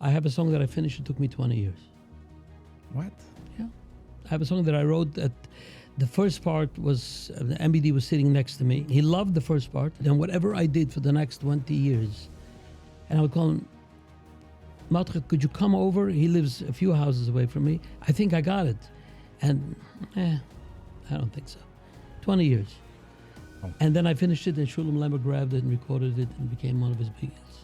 I have a song that I finished. It took me 20 years. What? Yeah. I have a song that I wrote that the first part was, the MBD was sitting next to me. He loved the first part. And whatever I did for the next 20 years, and I would call him, Matrit, could you come over? He lives a few houses away from me. I think I got it. And, I don't think so. 20 years. Oh. And then I finished it, and Shulam Lemmer grabbed it and recorded it and became one of his big hits.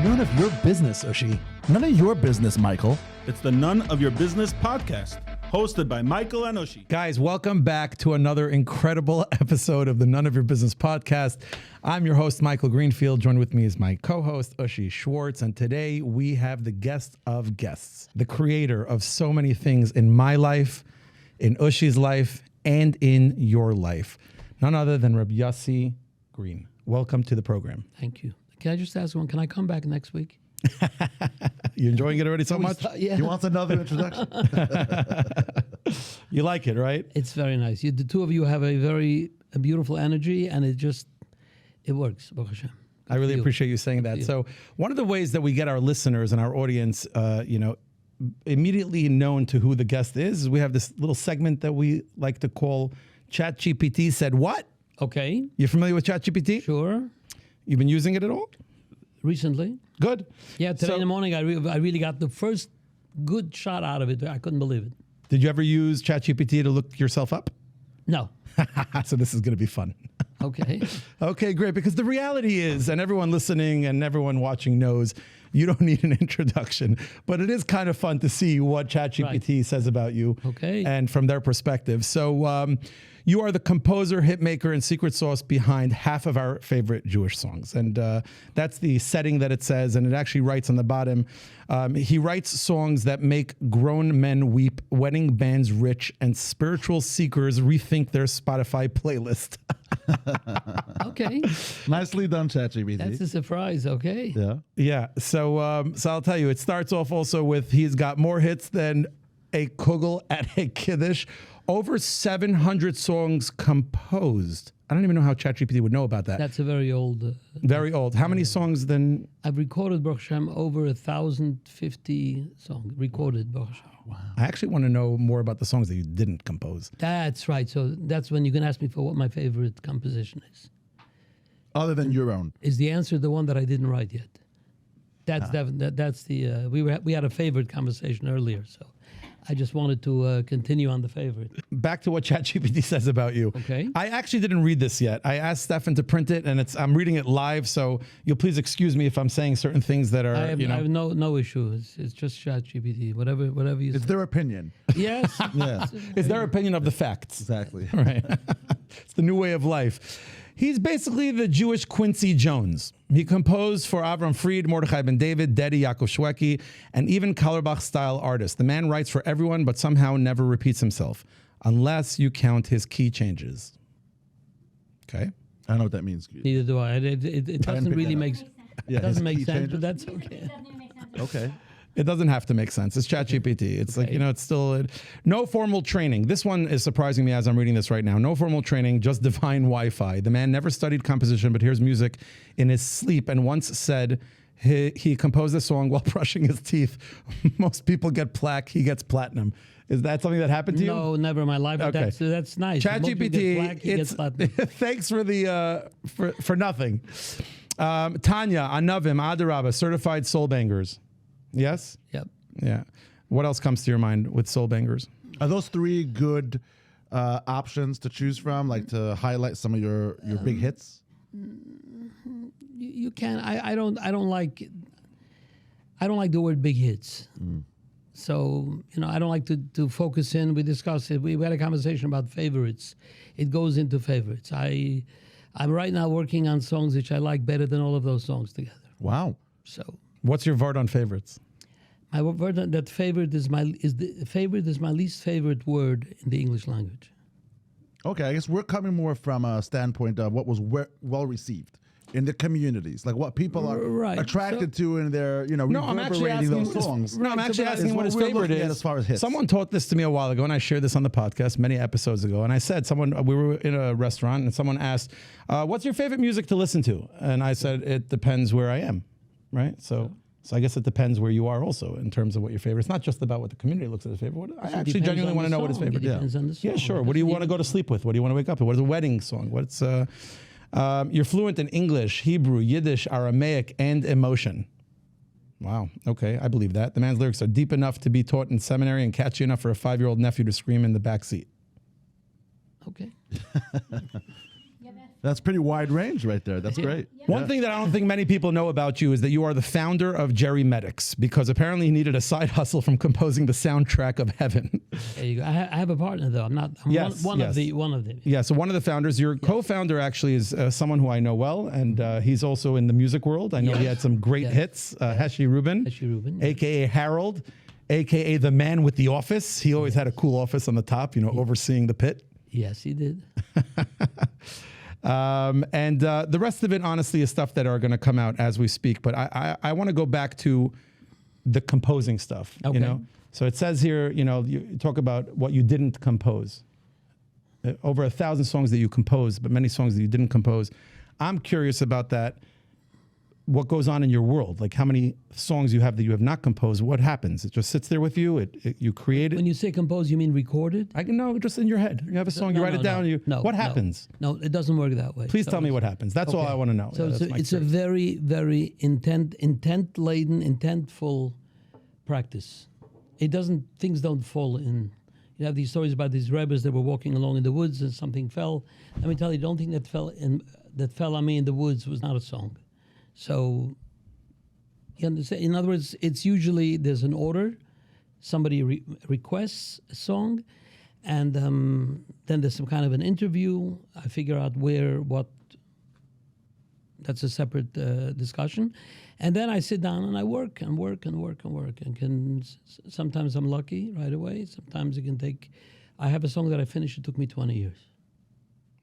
None of your business, Oshi. None of your business, Michael. It's the None of Your Business podcast, hosted by Michael and Oshi. Guys, welcome back to another incredible episode of the None of Your Business podcast. I'm your host, Michael Greenfield. Joined with me is my co-host, Oshi Schwartz. And today we have the guest of guests, the creator of so many things in my life, in Oshi's life, and in your life. None other than Reb Yossi Green. Welcome to the program. Thank you. Can I just ask one? Can I come back next week? You enjoying it already so much? Yeah. He wants another introduction. You like it, right? It's very nice. The two of you have a beautiful energy, and it works. Baruch Hashem. I really you. appreciate you saying that. So one of the ways that we get our listeners and our audience, immediately known to who the guest is we have this little segment that we like to call ChatGPT Said What? Okay. You familiar with ChatGPT? Sure. You've been using it at all? Recently. Good. Yeah, today in the morning I really got the first good shot out of it. I couldn't believe it. Did you ever use ChatGPT to look yourself up? No. So this is going to be fun. Okay. Okay, great. Because the reality is, and everyone listening and everyone watching knows, you don't need an introduction. But it is kind of fun to see what ChatGPT says about you. Okay. And from their perspective. So you are the composer, hitmaker, and secret sauce behind half of our favorite Jewish songs. And that's the setting that it says. And it actually writes on the bottom, he writes songs that make grown men weep, wedding bands rich, and spiritual seekers rethink their Spotify playlist. Okay. Nicely done, ChatGPT. That's a surprise. Okay. Yeah. Yeah. So I'll tell you, it starts off also with he's got more hits than a kugel at a kiddush. Over 700 songs composed. I don't even know how ChatGPT would know about that. That's a very old. Very old. How many songs then? I've recorded Baruch Hashem over 1,050 songs. Recorded Baruch Hashem. Wow. I actually want to know more about the songs that you didn't compose. That's right. So that's when you can ask me for what my favorite composition is. Other than your own. Is the answer the one that I didn't write yet? That's that's the we had a favorite conversation earlier, so I just wanted to continue on the favorite. Back to what ChatGPT says about you. Okay. I actually didn't read this yet. I asked Stefan to print it, and I'm reading it live, so you'll please excuse me if I'm saying certain things that are, I have no issue. It's just ChatGPT. Whatever you It's say. their opinion. Yes. Yeah. It's their opinion of the facts. Exactly. Right. It's the new way of life. He's basically the Jewish Quincy Jones. He composed for Avram Fried, Mordechai Ben David, Dedi, Yaakov Shweki, and even Kallerbach-style artists. The man writes for everyone, but somehow never repeats himself, unless you count his key changes. Okay? I don't know what that means. Neither do I. It doesn't pick really that make up. sense. Yeah, It doesn't his make key sense, changes? but that's okay. Okay. It doesn't have to make sense. It's ChatGPT. It's like, it's still no formal training. This one is surprising me as I'm reading this right now. No formal training, just divine Wi-Fi. The man never studied composition, but hears music in his sleep and once said he composed a song while brushing his teeth. Most people get plaque. He gets platinum. Is that something that happened to you? No, never in my life. But Okay. that's nice. Most people get black, he gets platinum. thanks for the for nothing. Tanya, Anavim, Adarabah, certified soul bangers. Yes? Yep. Yeah. What else comes to your mind with soul bangers? Are those three good options to choose from, like to highlight some of your big hits? You can. I don't like the word big hits. So I don't like to focus in. We discussed it. We had a conversation about favorites. It goes into favorites. I'm right now working on songs which I like better than all of those songs together. Wow. So What's your word on favorites? my word that favorite is my least favorite word in the English language. Okay, I guess we're coming more from a standpoint of what was well received in the communities, like what people are Right. attracted to in their, No, I'm actually reverberating asking. those songs. No, I'm actually Is asking what his we're favorite looking at is. as far as hits. Someone taught this to me a while ago, and I shared this on the podcast many episodes ago. And I said, we were in a restaurant, and someone asked, "What's your favorite music to listen to?" And I said, "It depends where I am." Right. So I guess it depends where you are also in terms of what your favorite. It's not just about what the community looks at as favorite. I actually genuinely want to know what his favorite. It depends on the song. Yeah, sure. What do you want to go to sleep with? What do you want to wake up with? What is a wedding song? What's you're fluent in English, Hebrew, Yiddish, Aramaic, and emotion. Wow. Okay, I believe that. The man's lyrics are deep enough to be taught in seminary and catchy enough for a 5-year-old nephew to scream in the back seat. Okay. That's pretty wide range right there. That's great. One thing that I don't think many people know about you is that you are the founder of Jerry Medics, because apparently he needed a side hustle from composing the soundtrack of Heaven. There you go. I have a partner though. I'm Yes, one yes. of them. Yeah, so one of the founders, your co-founder actually is someone who I know well, and he's also in the music world. I know he had some great hits. Heshi Rubin, yeah. a.k.a. Harold, a.k.a. the man with the office. He always had a cool office on the top, overseeing the pit. Yes, he did. And the rest of it, honestly, is stuff that are going to come out as we speak. But I want to go back to the composing stuff. Okay. So it says here, you talk about what you didn't compose. Over 1,000 songs that you composed, but many songs that you didn't compose. I'm curious about that. What goes on in your world? Like how many songs you have that you have not composed? What happens? It just sits there with you. You create it. When you say compose, you mean recorded? I can know, just in your head. You have a song, you write it down. What happens? No, it doesn't work that way. Please tell me what happens. That's all I want to know. So it's a very, very intent-laden, intentful practice. Things don't fall in. You have these stories about these rebbes that were walking along in the woods and something fell. Let me tell you, the only thing that fell on me in the woods was not a song. So, you understand? In other words, it's usually there's an order. Somebody requests a song, and then there's some kind of an interview. I figure out what. That's a separate discussion, and then I sit down and I work and work and work and work. And sometimes I'm lucky right away. Sometimes it can take. I have a song that I finished. It took me 20 years.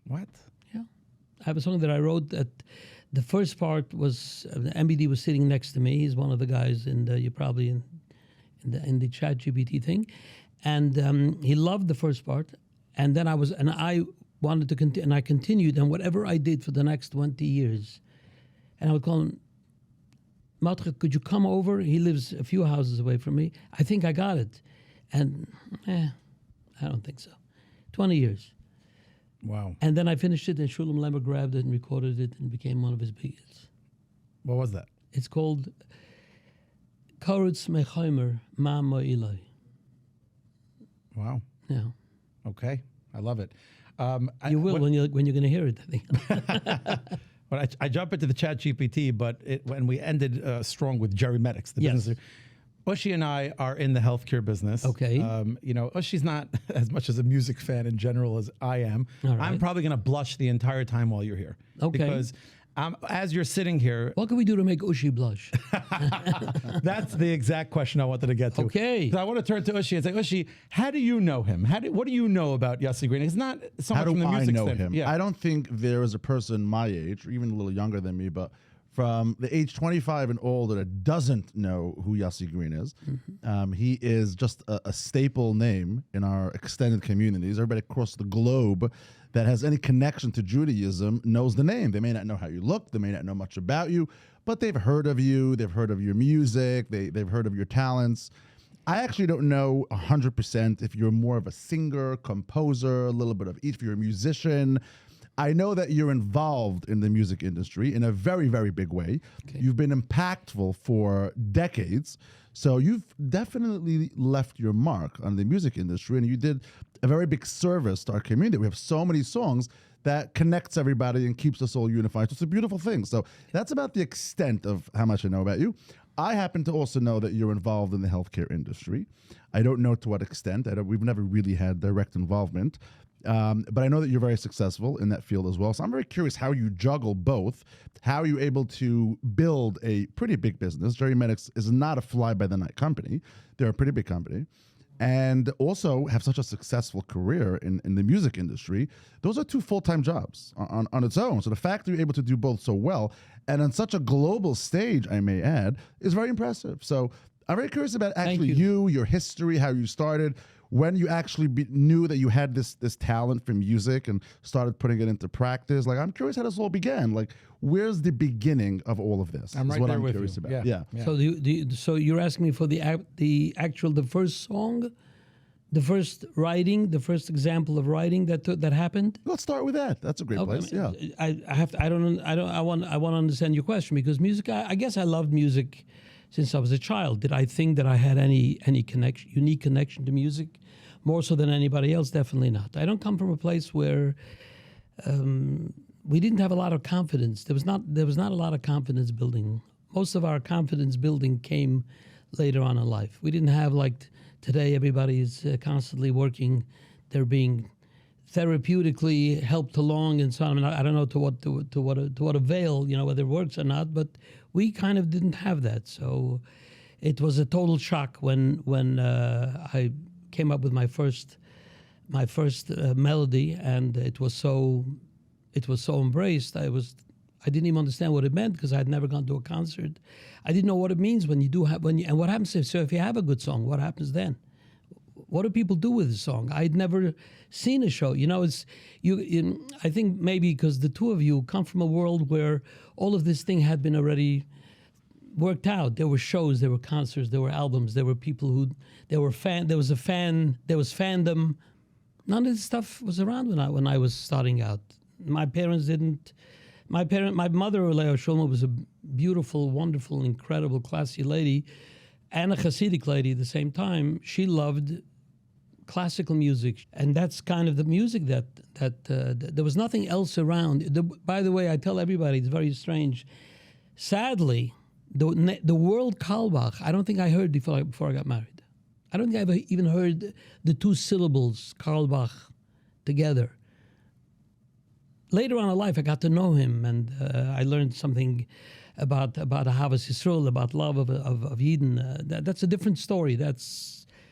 What? Yeah, I have a song that I wrote that. The first part was MBD was sitting next to me. He's one of the guys in the the ChatGPT thing, and he loved the first part. And then I wanted to continue, and I continued. And whatever I did for the next 20 years, and I would call him, Matke, could you come over? He lives a few houses away from me. I think I got it, and I don't think so. 20 years. Wow. And then I finished it, and Shulam Lemmer grabbed it and recorded it and became one of his biggest. What was that? It's called Karetz Mechaimer Ma Mo'ilai. Wow. Yeah. Okay. I love it. You will when you're going to hear it, I think. Well, I jump into the ChatGPT, but when we ended strong with Jerry Medics, the Yes. business. Ushi and I are in the healthcare business. Okay. Ushi's not as much as a music fan in general as I am. All right. I'm probably going to blush the entire time while you're here. Okay. Because as you're sitting here, What can we do to make Ushi blush? that's the exact question I wanted to get to. Okay. So I want to turn to Ushi and say, Ushi, how do you know him? What do you know about Yossi Green? It's not so How much from do the I music know standpoint. him? Yeah. I don't think there is a person my age, or even a little younger than me, but from the age 25 and older that doesn't know who Yossi Green is. He is just a staple name in our extended communities. Everybody across the globe that has any connection to Judaism knows the name. They may not know how you look, they may not know much about you, but they've heard of you, they've heard of your music, they've heard of your talents. I actually don't know 100% if you're more of a singer, composer, a little bit of each, if you're a musician. I know that you're involved in the music industry in a very, very big way. Okay. You've been impactful for decades. So you've definitely left your mark on the music industry, and you did a very big service to our community. We have so many songs that connects everybody and keeps us all unified. So it's a beautiful thing. So that's about the extent of how much I know about you. I happen to also know that you're involved in the healthcare industry. I don't know to what extent. We've never really had direct involvement. But I know that you're very successful in that field as well. So I'm very curious how you juggle both. How are you able to build a pretty big business? Jerry Medics is not a fly-by-the-night company. They're a pretty big company. and also have such a successful career in the music industry. Those are 2 full-time jobs on its own. So the fact that you're able to do both so well and on such a global stage, I may add, is very impressive. So I'm very curious about actually your history, how you started, when you actually knew that you had this talent for music and started putting it into practice. Like, I'm curious how this all began. Like, where's the beginning of all of this? I'm is right what there I'm with curious you. about. Yeah. So you're asking me for the first song, the first writing, the first example of writing that happened. Let's start with that. That's a great place. Yeah. I want to understand your question, because music. I guess I loved music since I was a child. Did I think that I had any unique connection to music, more so than anybody else? Definitely not. I don't come from a place where we didn't have a lot of confidence. There was not a lot of confidence building. Most of our confidence building came later on in life. We didn't have, like today, everybody is constantly working. They're being therapeutically helped along and so on. I mean, I don't know to what avail, whether it works or not, but we kind of didn't have that. So it was a total shock when I came up with my first melody, and it was so embraced. I didn't even understand what it meant, because I had never gone to a concert. I didn't know what it means when you do have and what happens if you have a good song. What happens then? What do people do with the song? I'd never seen a show. I think maybe because the two of you come from a world where all of this thing had been already worked out. There were shows, there were concerts, there were albums, there were people there was fandom. None of this stuff was around when I was starting out. My parents didn't. My mother, Leo Shulman, was a beautiful, wonderful, incredible, classy lady, and a Hasidic lady at the same time. She loved classical music, and that's kind of the music that there was nothing else around. By the way, I tell everybody, it's very strange. Sadly, the word Carlebach, I don't think I heard before I got married. I don't think I ever even heard the 2 syllables Carlebach together. Later on in life, I got to know him, and I learned something about Ahavas Yisrael, about love of Yidden. That's a different story. That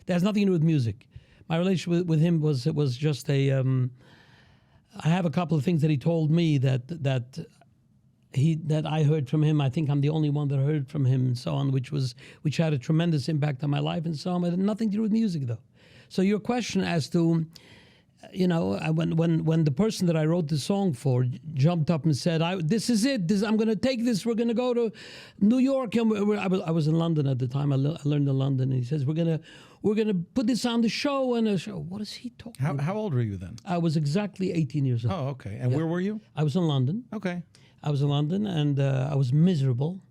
has nothing to do with music. My relationship with him was just a. I have a couple of things that he told me that I heard from him. I think I'm the only one that heard from him, and so on, which had a tremendous impact on my life, and so on. It had nothing to do with music, though. So your question as to, when the person that I wrote the song for jumped up and said, "This is it. I'm going to take this. We're going to go to New York." And I was in London at the time. I learned in London, and he says, "We're going to put this on the show." And a show. What is he talking about? How old were you then? I was exactly 18 years old. Oh, okay. And where were you? I was in London. Okay. I was in London, and I was miserable.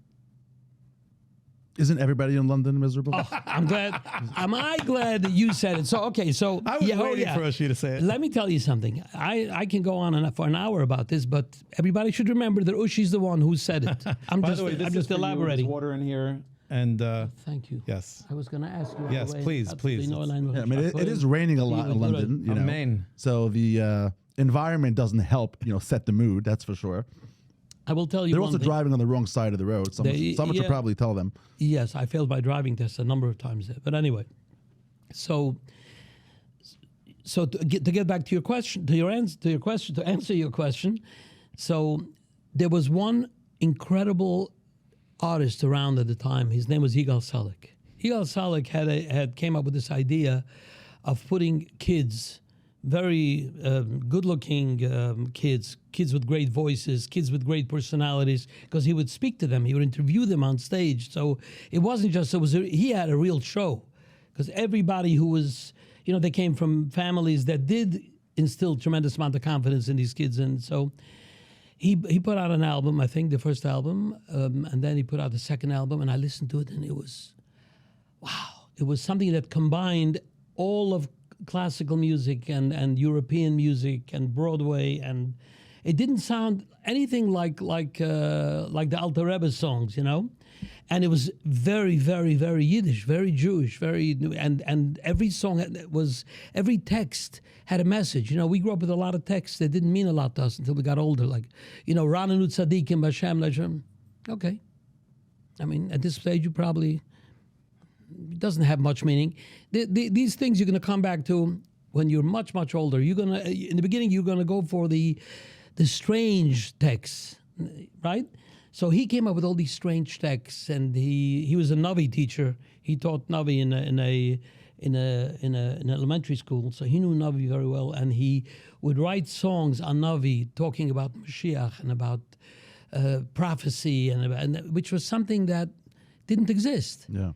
Isn't everybody in London miserable? Oh, I'm glad. Am I glad that you said it? So okay, so I was waiting for Yossi to say it. Let me tell you something. I can go on for an hour about this, but everybody should remember that Ushi's the one who said it. I'm By just the way, I'm just elaborating. There's water in here, and Thank you. yes. I was going to ask you. Yes, please. Yeah, I mean, it is raining a lot in London, Amen. So the environment doesn't help, set the mood. That's for sure. I will tell you. They're one also thing. driving on the wrong side of the road. Someone should probably tell them. Yes, I failed my driving test a number of times there. But anyway, so to get back to your question, to answer your question. So there was one incredible artist around at the time. His name was Yigal Salik. Yigal Salik had came up with this idea of putting kids, very good-looking kids with great voices, kids with great personalities, because he would speak to them, he would interview them on stage. So it wasn't just, he had a real show, because everybody who was, they came from families that did instill tremendous amount of confidence in these kids. And so he put out an album, I think, the first album, and then he put out the second album, and I listened to it, and it was, wow. It was something that combined all of classical music and European music and Broadway, and it didn't sound anything like the Alter Rebbe songs, and it was very, very, very Yiddish, very Jewish, and every song every text had a message. We grew up with a lot of texts that didn't mean a lot to us until we got older, like Rananu Tzadikim B'Shem Lashem. Okay, I mean at this stage you probably It doesn't have much meaning. These things you're going to come back to when you're much, much older. You're going to, in the beginning, you're going to go for the strange texts, right? So he came up with all these strange texts, and he was a Navi teacher. He taught Navi in an elementary school, so he knew Navi very well, and he would write songs on Navi talking about Mashiach and about prophecy, and which was something that didn't exist. Yeah.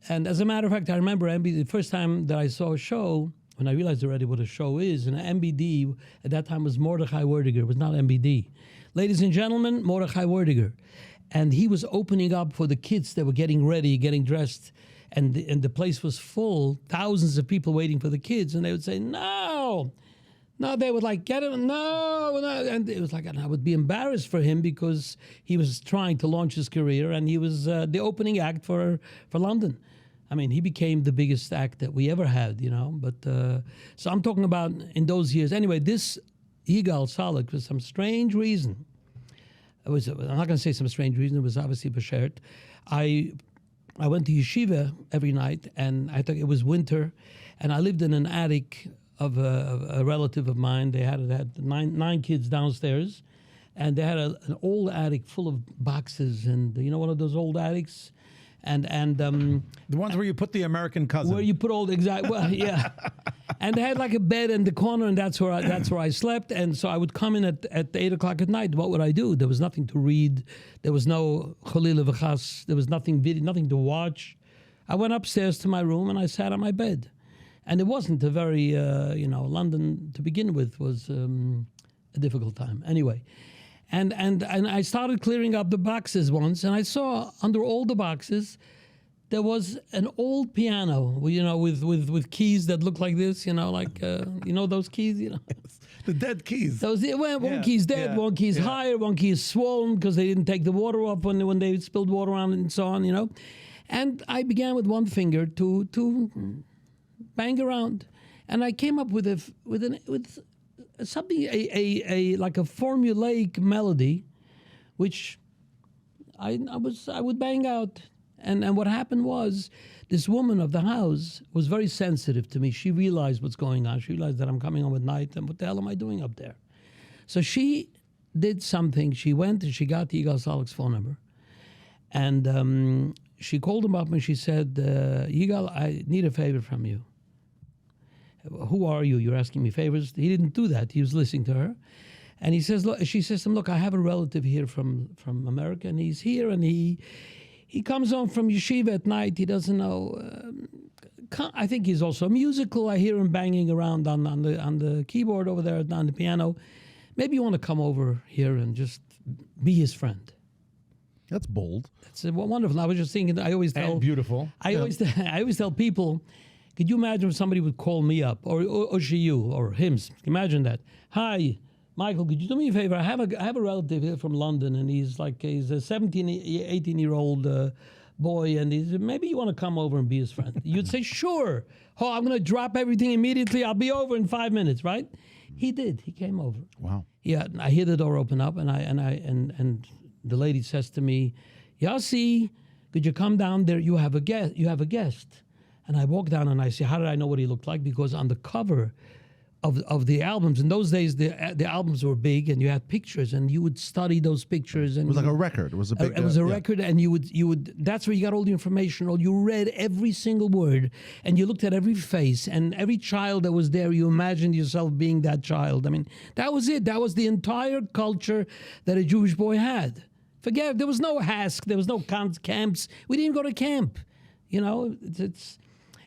And as a matter of fact, I remember the first time that I saw a show, when I realized already what a show is, and MBD at that time was Mordechai Werdiger, it was not MBD. Ladies and gentlemen, Mordechai Werdiger. And he was opening up for the kids that were getting ready, getting dressed, and the place was full, thousands of people waiting for the kids, and they would say, no, they would like, get him, no, and it was like, and I would be embarrassed for him because he was trying to launch his career, and he was the opening act for London. I mean, he became the biggest act that we ever had, but, so I'm talking about in those years. Anyway, this Yigal Salik, for some strange reason, I'm not going to say some strange reason, it was obviously Bashert. I went to yeshiva every night, and I thought it was winter, and I lived in an attic of a relative of mine. They had nine kids downstairs, and they had an old attic full of boxes, and one of those old attics, and the ones where you put the American cousin. Where you put all the yeah. And they had like a bed in the corner, and that's where I slept. And so I would come in at 8 o'clock at night. What would I do? There was nothing to read. There was no Cholila V'chas. There was nothing to watch. I went upstairs to my room and I sat on my bed. And it wasn't a very, London to begin with was a difficult time. Anyway, and I started clearing up the boxes once, and I saw under all the boxes there was an old piano, with keys that look like this, those keys, The dead keys. Those, one key's dead, one key's higher, one key is swollen because they didn't take the water off when they spilled water on it and so on, And I began with one finger to bang around, and I came up with something like a formulaic melody, which I would bang out. And what happened was, this woman of the house was very sensitive to me. She realized what's going on. She realized that I'm coming home at night, and what the hell am I doing up there? So she did something. She went and she got Yigal Salik's phone number. And she called him up and she said, Yigal, I need a favor from you. Who are you? You're asking me favors? He didn't do that. He was listening to her. And he says, look, she says to him, look, I have a relative here from America, and he's here, and he comes home from yeshiva at night. He doesn't know. I think he's also musical. I hear him banging around on the keyboard over there, on the piano. Maybe you want to come over here and just be his friend. That's bold. That's wonderful. I was just thinking. I always tell. And beautiful. I always tell people. Could you imagine if somebody would call me up, or she, you, or him? Imagine that. Hi, Michael, could you do me a favor? I have a relative here from London, and he's a 17, 18-year-old boy, and maybe you want to come over and be his friend. You'd say, sure. Oh, I'm going to drop everything immediately. I'll be over in 5 minutes, right? He did. He came over. Wow. Yeah, I hear the door open up, and the lady says to me, Yossi, could you come down there? You have a guest. And I walk down and I say, how did I know what he looked like? Because on the cover of the albums, in those days, the albums were big, and you had pictures, and you would study those pictures. And It was like a record. It was a big. it was a record, and you would. That's where you got all the information. Or you read every single word, and you looked at every face and every child that was there. You imagined yourself being that child. I mean, that was it. That was the entire culture that a Jewish boy had. Forget, there was no HASC, there was no camps. We didn't go to camp.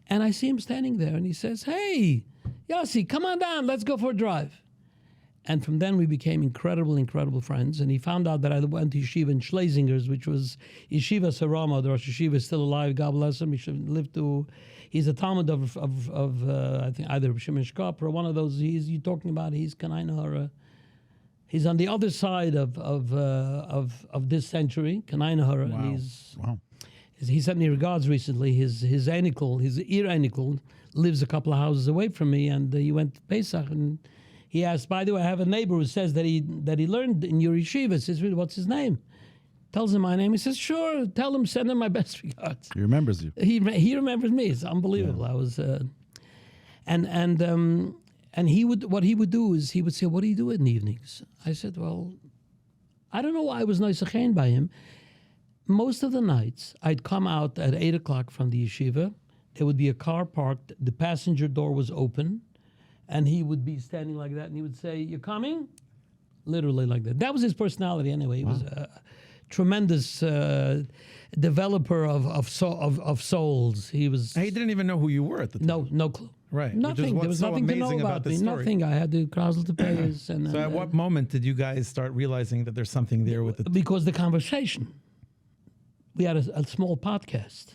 And I see him standing there, and he says, hey, Yossi, come on down, let's go for a drive. And from then we became incredible friends. And he found out that I went to yeshiva in Schlesinger's, which was Yeshiva Sarama. The Rosh Yeshiva is still alive, God bless him. He's a Talmud of I think either Shimon Shkop or one of those. You're talking about, he's Kanainahara. He's on the other side of this century, Kanainahara. Wow. He sent me regards recently. His ear anicle, lives a couple of houses away from me, and he went to Pesach, and he asked, by the way, I have a neighbor who says that he learned in your yeshiva. He says, what's his name? tells him my name. He says, sure, tell him, send him my best regards. He remembers you. He remembers me. It's unbelievable. I was, and he would, what he would do is he would say, what do you do in the evenings? I said, well, I don't know why I was nice by him. Most of the nights, I'd come out at 8 o'clock from the yeshiva. There would be a car parked. The passenger door was open. And he would be standing like that. And he would say, you coming? Literally like that. That was his personality anyway. He was a tremendous developer of souls. He was... He didn't even know who you were at the time. No clue. Right. Nothing. There was so nothing to know amazing about this me. story. Nothing. I had the Krasl to pay his. And, So at what moment did you guys start realizing that there's something there with the... Because the conversation. We had a small podcast.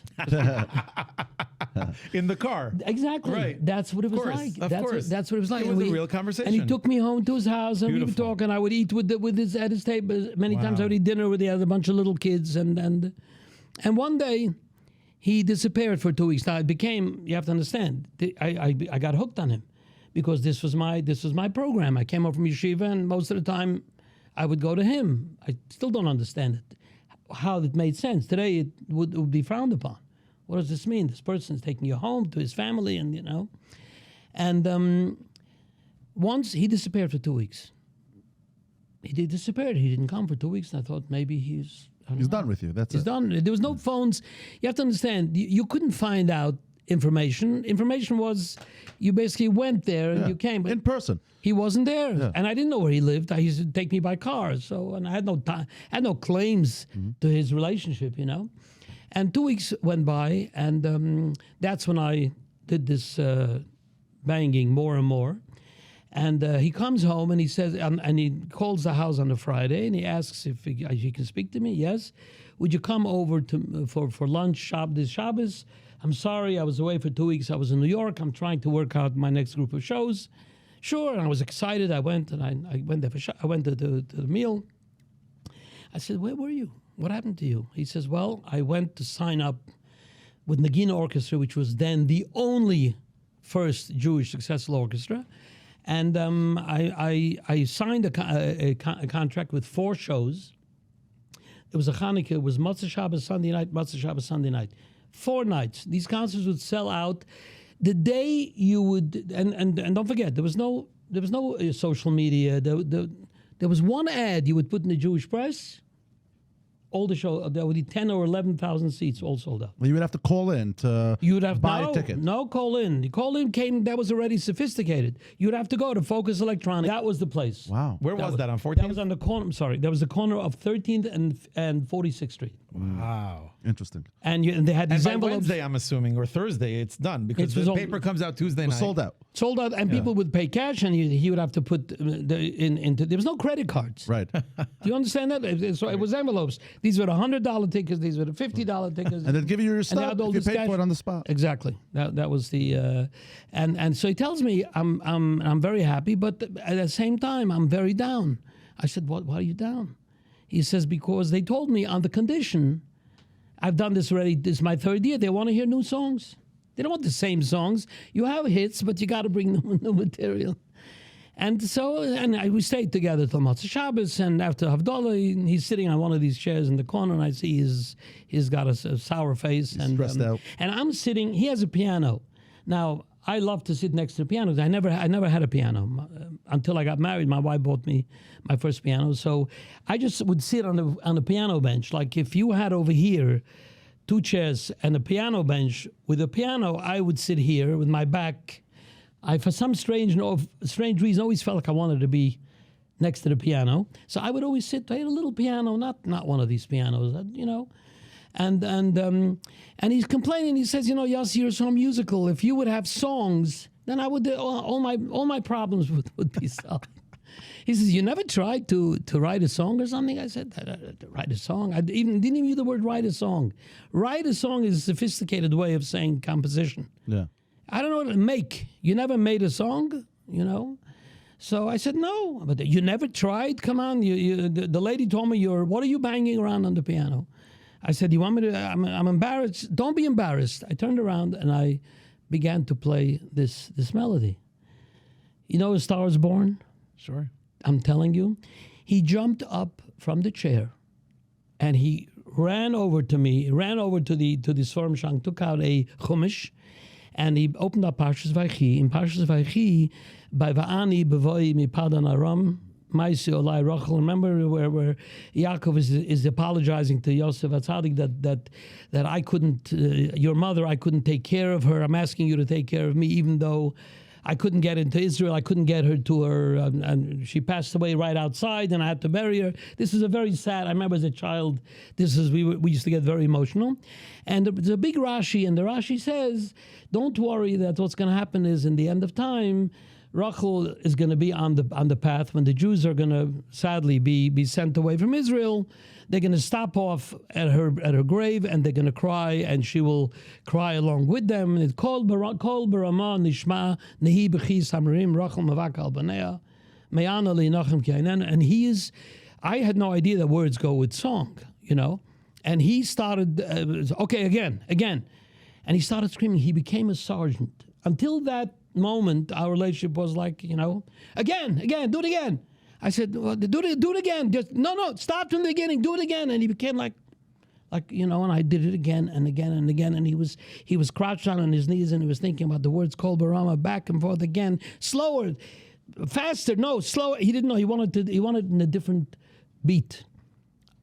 In the car. Exactly. Right. That's what it was Of course, like. of course. That's what it was like. It was a real conversation. And he took me home to his house, and we would Beautiful. talk. And I would eat with his at his table. Many times I would eat dinner with. He had a bunch of little kids, and one day he disappeared for 2 weeks. Now it became. You have to understand. I got hooked on him because this was my program. I came home from yeshiva, and most of the time I would go to him. I still don't understand it. How it made sense. Today it would be frowned upon. What does this mean? This person's taking you home to his family, and you know. And once he disappeared for 2 weeks. He disappeared. He didn't come for 2 weeks, and I thought maybe he's Done with you. That's He's it. done. There was no phones. You have to understand. You couldn't find out information. Information was you basically went there and you came. But In person. he wasn't there, and I didn't know where he lived. I used to take me by car, so and I had no time, had no claims to his relationship, you know. And 2 weeks went by, and that's when I did this banging more and more. And he comes home and he says, and he calls the house on a Friday, and he asks if he can speak to me. Yes, would you come over to for lunch? This Shabbos. I'm sorry, I was away for 2 weeks. I was in New York. I'm trying to work out my next group of shows. Sure, and I was excited. I went and I went there I went to the meal. I said, where were you? What happened to you? He says, well, I went to sign up with Nagina Orchestra, which was then the only first Jewish successful orchestra. And I signed a contract with 4 shows. It was a Hanukkah. It was Motzei Shabbos Sunday night, Motzei Shabbos Sunday night. 4 nights. These concerts would sell out. The day you would, and don't forget, there was no social media. There was one ad you would put in the Jewish press. All the show, there would be 10 or 11,000 seats all sold out. Well, you would have to call in to buy a ticket. No call in. The call in came, that was already sophisticated. You'd have to go to Focus Electronics. That was the place. Wow. Where was that, on 14th? That was on the corner, I'm sorry. That was the corner of 13th and 46th Street. Wow. Interesting. And they had And these by envelopes. Wednesday, I'm assuming, or Thursday, it's done because It was the all- paper comes out Tuesday night. Sold out. Sold out, and people would pay cash, and he would have to put into. There was no credit cards. Right. Do you understand that? So it was envelopes. These were the $100 tickets. These were the $50 tickets. And they'd give you your And they stuff had all if you this paid cash. for it on the spot. Exactly. That was the and so he tells me I'm very happy, but at the same time I'm very down. I said, why are you down? He says, because they told me on the condition, I've done this already. This is my 3rd year. They want to hear new songs. They don't want the same songs. You have hits, but you got to bring new material. And so, we stayed together till Motzei Shabbos, and after Havdalah, he's sitting on one of these chairs in the corner, and I see he's got a sour face. He's stressed out. And I'm sitting, he has a piano. Now, I love to sit next to the piano. I never had a piano until I got married. My wife bought me my first piano. So I just would sit on the piano bench. Like if you had over here 2 chairs and a piano bench with a piano, I would sit here with my back. I, for some strange reason, always felt like I wanted to be next to the piano. So I would always sit. I had a little piano, not one of these pianos, you know. And he's complaining. He says, Yossi, you're so musical. If you would have songs, then I would all my problems would be solved. He says, you never tried to write a song or something? I said, write a song? I didn't even use the word write a song. Write a song is a sophisticated way of saying composition. Yeah. I don't know what to make. You never made a song, So I said, no. But you never tried? Come on. The lady told me, what are you banging around on the piano? I said, you want me to? I'm embarrassed. Don't be embarrassed. I turned around and I began to play this melody. You know, A Star Is Born? Sure. I'm telling you. He jumped up from the chair and he ran over to me, ran over to the Sforim Shank, took out a chumash, and he opened up Parshas Vayechi. In Parshas Vayechi, by Va'ani bevoi mi padan aram, Maisi olai Rachel. Remember where Yaakov is apologizing to Yosef Atzadik that I couldn't, your mother, I couldn't take care of her. I'm asking you to take care of me, even though I couldn't get into Israel. I couldn't get her to her, and she passed away right outside, and I had to bury her. This is a very sad. I remember as a child, we used to get very emotional. And there's a big Rashi, and the Rashi says, "Don't worry that what's going to happen is in the end of time, Rachel is going to be on the path when the Jews are going to sadly be sent away from Israel. They're going to stop off at her grave, and they're going to cry, and she will cry along with them. It's called Kol Barama Nishma Nehi B'chi Samrim Rachel Mavak Al Banea Me'ana Le'inachem Ki'ainen." And he is, I had no idea that words go with song, And he started, okay, again, and he started screaming. He became a sergeant. Until that moment, our relationship was like, again, do it again. I said, well, do it again. Just no, stop from the beginning. Do it again. And he became like, and I did it again and again and again. And he was crouched down on his knees, and he was thinking about the words Kol Barama, back and forth again, slower, faster, no, slower. He didn't know. He wanted in a different beat.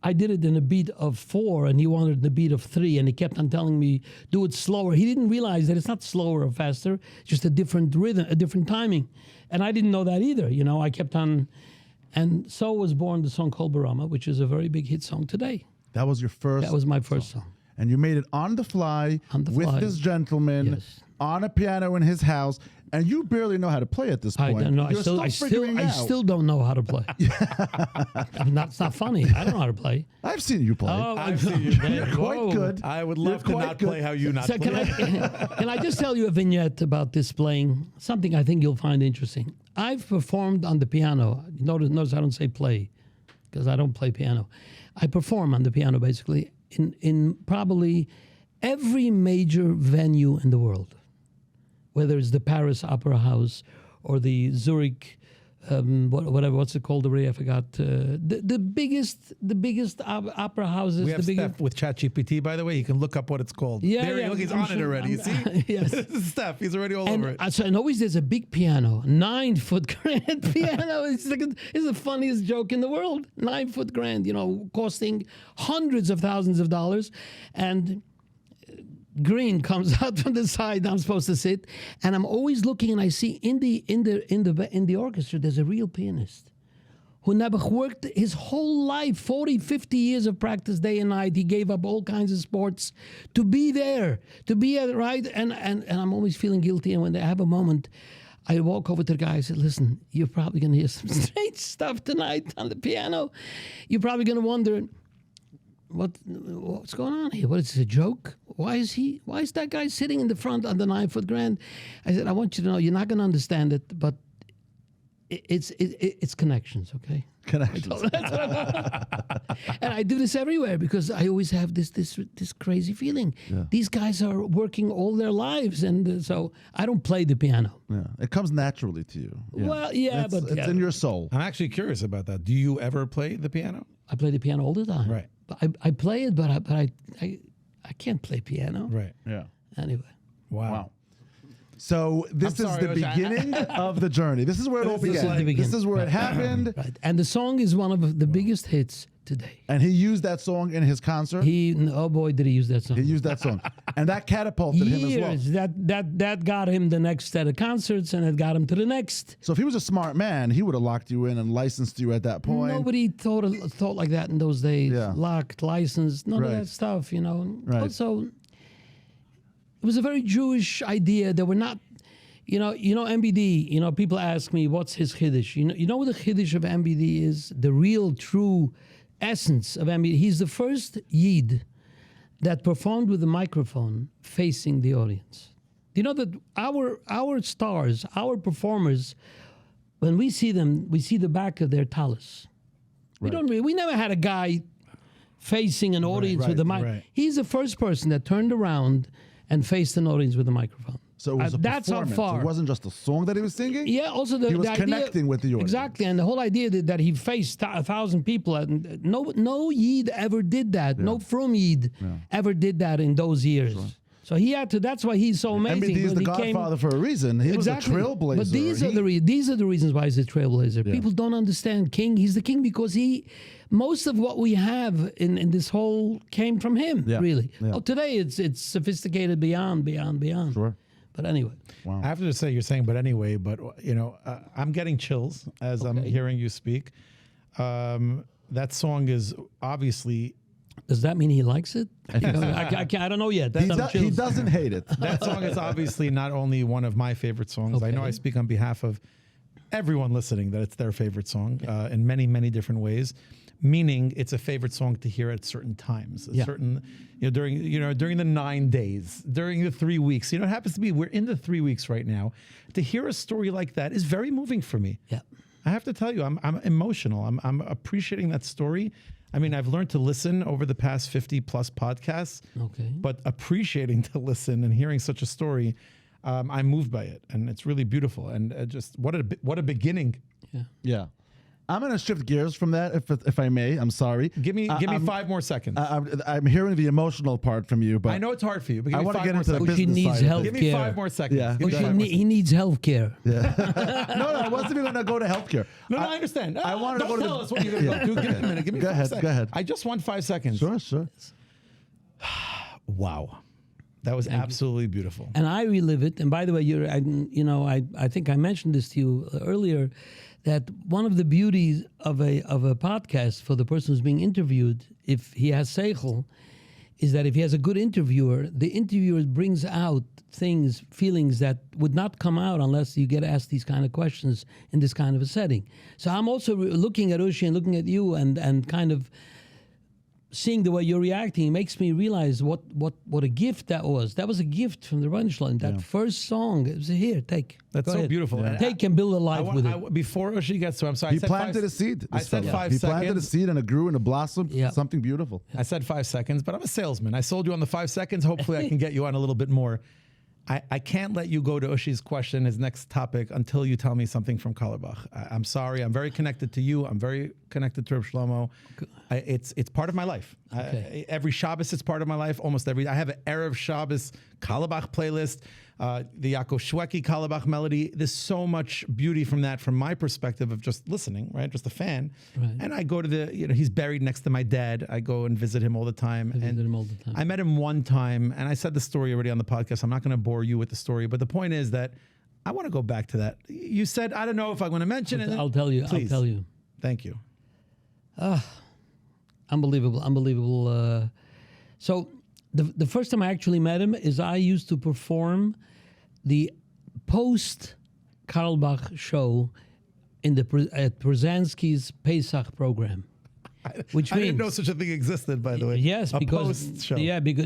I did it in a beat of 4, and he wanted the beat of 3, and he kept on telling me, do it slower. He didn't realize that it's not slower or faster, just a different rhythm, a different timing. And I didn't know that either. I kept on, and so was born the song Kol Barama, which is a very big hit song today. That was your first. That was my first song. And you made it on the fly with this gentleman, yes, on a piano in his house, and you barely know how to play at this point. I don't know. I still don't know how to play. It's not funny. I don't know how to play. I've seen you play. Oh, I've seen you play. You're quite good. I would love to not play how you not play. Can I just tell you a vignette about this playing? Something I think you'll find interesting. I've performed on the piano. Notice I don't say play, because I don't play piano. I perform on the piano basically in probably every major venue in the world, whether it's the Paris Opera House or the Zurich, what's it called already? I forgot. The biggest opera houses. We have Steph with ChatGPT, by the way. You can look up what it's called. Yeah, he's on it already. You see? Yes. Steph, he's already all over it. And always there's a big piano, 9-foot grand piano. It's the funniest joke in the world. 9-foot grand, costing hundreds of thousands of dollars, and Green comes out from the side I'm supposed to sit, and I'm always looking, and I see in the orchestra there's a real pianist who never worked his whole life, 40, 50 years of practice day and night. He gave up all kinds of sports to be there, to be at right, and I'm always feeling guilty. And when I have a moment, I walk over to the guy. I said, "Listen, you're probably going to hear some strange stuff tonight on the piano. You're probably going to wonder, what's going on here? What is this, a joke? Why is that guy sitting in the front on the 9-foot grand?" I said, "I want you to know, you're not going to understand it, but it's connections, okay?" Connections. And I do this everywhere because I always have this crazy feeling. Yeah. These guys are working all their lives, and so I don't play the piano. Yeah, it comes naturally to you. Yeah. Well, yeah, but it's in your soul. I'm actually curious about that. Do you ever play the piano? I play the piano all the time. Right. I play it, but I can't play piano. Right. Yeah. Anyway. Wow. So this is the beginning of the journey. This is where it all began. This is where it happened. Right. And the song is one of the biggest hits today. And he used that song in his concert? Oh boy, did he use that song. He used that song. And that catapulted him as well. That got him the next set of concerts, and it got him to the next. So if he was a smart man, he would have locked you in and licensed you at that point. Nobody thought like that in those days. Yeah. Locked, licensed, none of that stuff, Right. Also, it was a very Jewish idea that we're not... MBD, people ask me, what's his Chiddush? You know what the Chiddush of MBD is? The real, true essence of MBD. He's the first Yid that performed with a microphone facing the audience. Do you know that our stars, our performers, when we see them, we see the back of their talus. Right. We never had a guy facing an audience with a mic. Right. He's the first person that turned around and faced an audience with a microphone. So it was a That's how performance. far. It wasn't just a song that he was singing. Yeah, also he was the idea, connecting with the audience. Exactly, and the whole idea that he faced 1,000 people, and no Yid ever did that. No From Yid ever did that in those years. So he had to. That's why he's so amazing. MBD is the He godfather for a reason. He was a trailblazer. But these are the reasons why he's a trailblazer. People don't understand King. He's the king because most of what we have in this whole came from him. Really. Yeah. Oh, today it's sophisticated beyond. Sure. But anyway. I have to say, you're saying, but anyway, but I'm getting chills as I'm hearing you speak. That song is obviously. Does that mean he likes it? I don't know yet. He doesn't hate it. That song is obviously not only one of my favorite songs. I know I speak on behalf of everyone listening that it's their favorite song in many, many different ways. Meaning, it's a favorite song to hear at certain times, certain during the 9 days, during the 3 weeks. It happens to be we're in the 3 weeks right now. To hear a story like that is very moving for me. Yeah, I have to tell you, I'm emotional. I'm appreciating that story. I mean, I've learned to listen over the past 50 plus podcasts. Okay. But appreciating to listen and hearing such a story, I'm moved by it, and it's really beautiful. And just what a beginning. Yeah. I'm going to shift gears from that, if I may. I'm sorry. Give me 5 more seconds. I'm hearing the emotional part from you, but I know it's hard for you. But give I me want to 5 get more into the seconds. He business needs side. help. Give me Healthcare. 5 more seconds. Yeah. Give me 5 more He needs health care. No, I wasn't even going to go to healthcare. No, I understand. I wanted to Don't go to tell the- us what you're going to do. Give me a minute. Give me Go 5 ahead, seconds. go ahead. I just want 5 seconds. Sure. Wow. That was absolutely beautiful. And I relive it. And by the way, I think I mentioned this to you earlier, that one of the beauties of a podcast for the person who's being interviewed, if he has seichel, is that if he has a good interviewer, the interviewer brings out feelings that would not come out unless you get asked these kind of questions in this kind of a setting. So I'm also looking at Ushi and looking at you and kind of seeing the way you're reacting makes me realize what a gift that was. That was a gift from the Rebbeinu. That first song, it was here, take. That's Go so ahead. beautiful. Yeah. Take and build a life with it. Before Ushi gets to, I'm sorry. He planted a seed. I said 5 He seconds. planted a seed and it grew and it blossomed. Yeah. Something beautiful. I said 5 seconds, but I'm a salesman. I sold you on the 5 seconds. Hopefully I can get you on a little bit more. I can't let you go to Ushi's question, his next topic, until you tell me something from Kallerbach. I'm sorry. I'm very connected to you. I'm very connected to Reb Shlomo. It's part of my life. Okay. Every Shabbos, it's part of my life. Almost every. I have an Erev Shabbos Kallerbach playlist. The Yaakov Shweki Kallerbach melody. There's so much beauty from that, from my perspective of just listening, right? Just a fan. Right. And I go to he's buried next to my dad. I go and visit him all the time. I met him one time, and I said the story already on the podcast. I'm not going to bore you with the story, but the point is that I want to go back to that. You said, I don't know if I'm going to mention it. I'll tell you. Please. I'll tell you. Thank you. Unbelievable. So the first time I actually met him is I used to perform the post Carlbach show at Brzezinski's Pesach program. Which I means, didn't know such a thing existed, by the way. Yes, a because post show.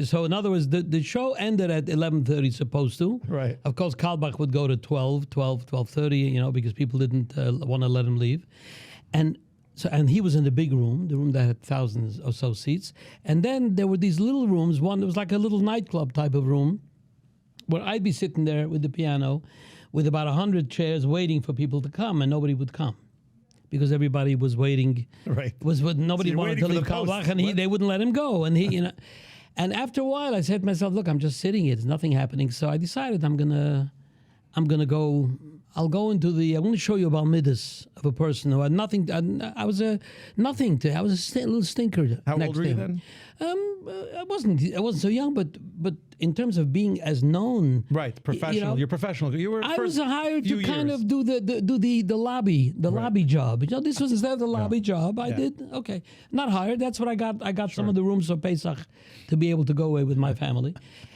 so in other words, the show ended at 11:30 supposed to. Right. Of course, Carlbach would go to 12:30, because people didn't want to let him leave, and he was in the big room, the room that had thousands or so seats, and then there were these little rooms. One, it was like a little nightclub type of room, where I'd be sitting there with the piano, with about 100 chairs waiting for people to come, and nobody would come. Because everybody was waiting, Right. Nobody So wanted to leave Carlbach, and they wouldn't let him go. And and after a while, I said to myself, "Look, I'm just sitting here; there's nothing happening." So I decided I'm gonna go. I'll go into I want to show you about midas of a person who had nothing. I was a nothing to. I was a little stinker. How next old were to you him. then? I wasn't so young, but in terms of being as known, Right, professional. You're professional. You were. I for was hired to few kind years. of do the lobby job. This was instead of the lobby job. I did not hired. That's what I got. I got some of the rooms for Pesach to be able to go away with my family,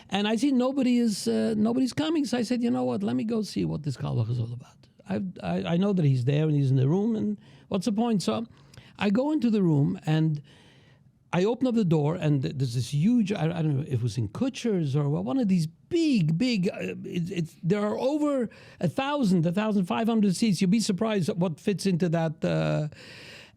and I see nobody's coming. So I said, you know what? Let me go see what this Kalbach is all about. I know that he's there and he's in the room, and what's the point? So I go into the room and I open up the door, and there's this huge, I don't know if it was in Kutcher's or one of these big, there are over 1,000, 1,500 seats. You'll be surprised at what fits into that.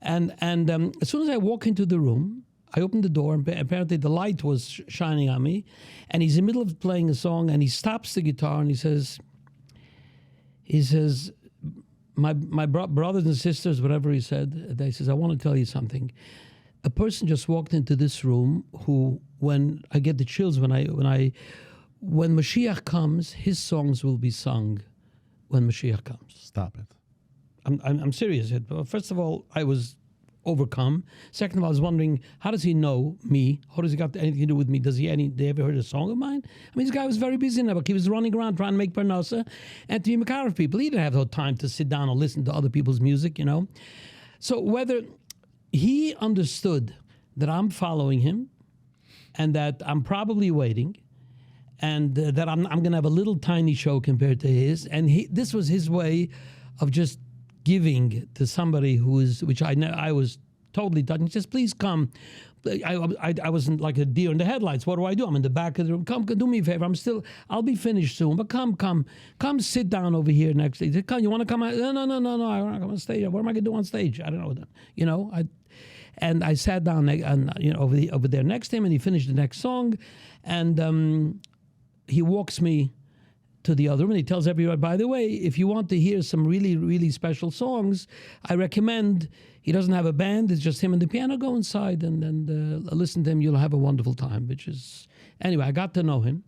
And as soon as I walk into the room, I opened the door, and apparently the light was shining on me. And he's in the middle of playing a song, and he stops the guitar, and he says, my brothers and sisters, whatever he said, he says, I want to tell you something. A person just walked into this room who, when I get the chills, when Mashiach comes, his songs will be sung when Mashiach comes. Stop it. I'm serious. First of all, I was overcome. Second of all, I was wondering, how does he know me? How does he got anything to do with me? Did he ever heard a song of mine? I mean, this guy was very busy in He was running around trying to make parnasa and to be Makar of people. He didn't have no time to sit down and listen to other people's music, So whether he understood that I'm following him and that I'm probably waiting and that I'm going to have a little tiny show compared to his, and this was his way of just giving to somebody which I was totally touched. He says, please come. I wasn't like a deer in the headlights. What do? I'm in the back of the room. Come, do me a favor. I'll be finished soon. But come sit down over here next to you. Come, you want to come out? No. I don't want to come on stage. What am I going to do on stage? I don't know. And I sat down over there next to him, and he finished the next song, and he walks me to the other room, and he tells everyone, by the way, if you want to hear some really, really special songs, I recommend, he doesn't have a band, it's just him and the piano, go inside and listen to him, you'll have a wonderful time, anyway, I got to know him.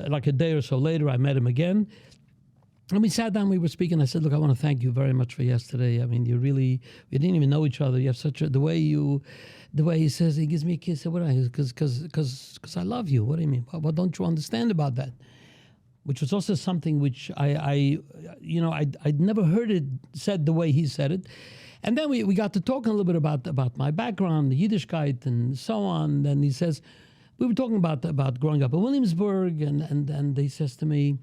Like a day or so later, I met him again, and we sat down, we were speaking, I said, look, I want to thank you very much for yesterday. I mean, we didn't even know each other, you have the way he says, he gives me a kiss, I said, because I love you, what do you mean? What don't you understand about that? Which was also something which I'd never heard it said the way he said it. And then we got to talking a little bit about my background, the Yiddishkeit and so on. And he says, we were talking about growing up in Williamsburg, and he says to me,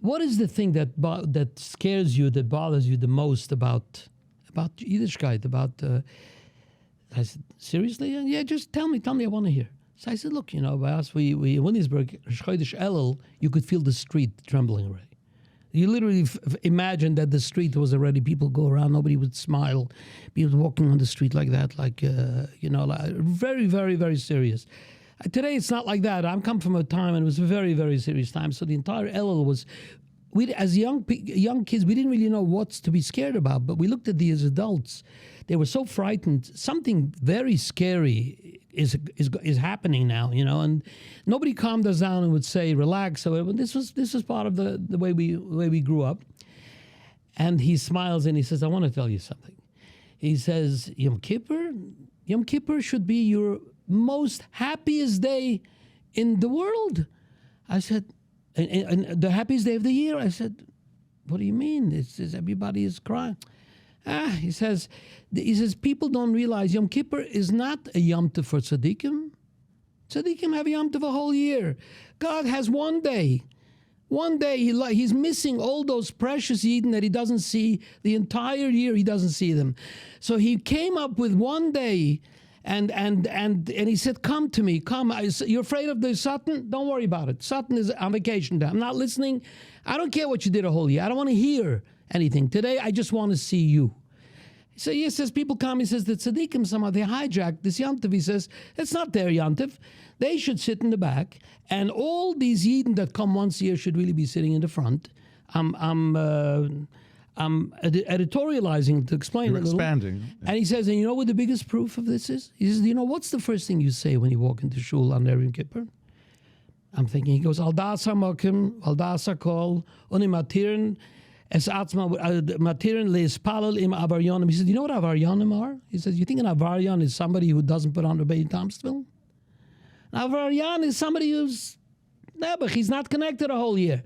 what is the thing that scares you, that bothers you the most about Yiddishkeit, I said, seriously? Yeah, just tell me, I want to hear. So I said, look, by us, we in Williamsburg, Chodesh Elul, you could feel the street trembling already. You literally imagine that the street was already, people go around, nobody would smile. People walking on the street like that, like very, very, very serious. Today, it's not like that. I'm come from a time, and it was a very, very serious time. So the entire Elul was, as young kids, we didn't really know what's to be scared about, but we looked at these adults. They were so frightened. Something very scary is happening now, and nobody calmed us down and would say, relax. So this was part of the way we grew up. And he smiles and he says, I want to tell you something. He says, Yom Kippur should be your most happiest day in the world. I said, and the happiest day of the year. I said, what do you mean? Everybody is crying. He says, people don't realize Yom Kippur is not a Yom Tov for tzaddikim. Tzaddikim have Yom Tov a whole year. God has one day. One day he's missing all those precious Yidden that he doesn't see the entire year. He doesn't see them. So he came up with one day, and he said, come to me, come. You're afraid of the Satan? Don't worry about it. Satan is on vacation day. I'm not listening. I don't care what you did a whole year. I don't want to hear anything. Today, I just want to see you. So he says, people come, he says, the tzaddikim somehow, they hijacked this Yontiv. He says, it's not their Yontiv. They should sit in the back, and all these Yidden that come once a year should really be sitting in the front. I'm editorializing to explain You're it a little. expanding. And he says, and you know what the biggest proof of this is? He says, what's the first thing you say when you walk into shul on Yom Kippur? I'm thinking, he goes, Al das ha-mokim, al das ha-kol, unim matirin, es atzma matirin le'espalel im avaryonim. He says, you know what avaryonim are? He says, you think an avaryon is somebody who doesn't put on the Beit Thompsonville? An avaryon is somebody who's nebuch. He's not connected a whole year.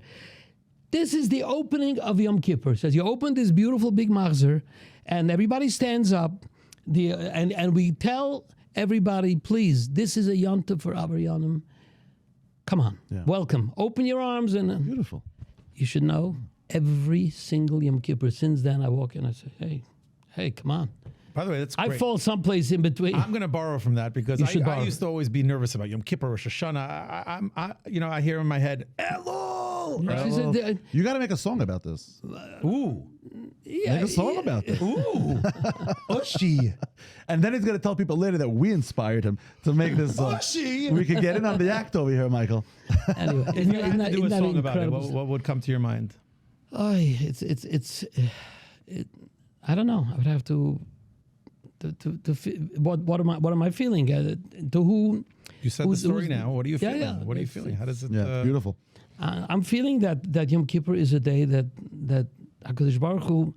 This is the opening of Yom Kippur. Says you open this beautiful big machzor, and everybody stands up, and we tell everybody, please, this is a Yom Tov for avaryonim. Come on, welcome. Open your arms and Beautiful. You should know, every single Yom Kippur since then, I walk in, I say, hey, come on. By the way, that's great. I fall someplace in between. I'm going to borrow from that because I used to always be nervous about Yom Kippur, Rosh Hashanah. I hear in my head, Elul. You got to make a song about this. Ooh. Yeah, Make a song about this. Ooh, Oshi. And then he's going to tell people later that we inspired him to make this song. Oshi. We could get in on the act over here, Michael. Anyway, If you had to do a isn't that song about it, incredible? what would come to your mind? I don't know. I would have to what am I feeling? To who? You said the who's- story who's- now. What are you Yeah, feeling? yeah. What are you It's- feeling? How does it? Yeah, beautiful. I'm feeling that Yom Kippur is a day that HaKadosh Baruch Hu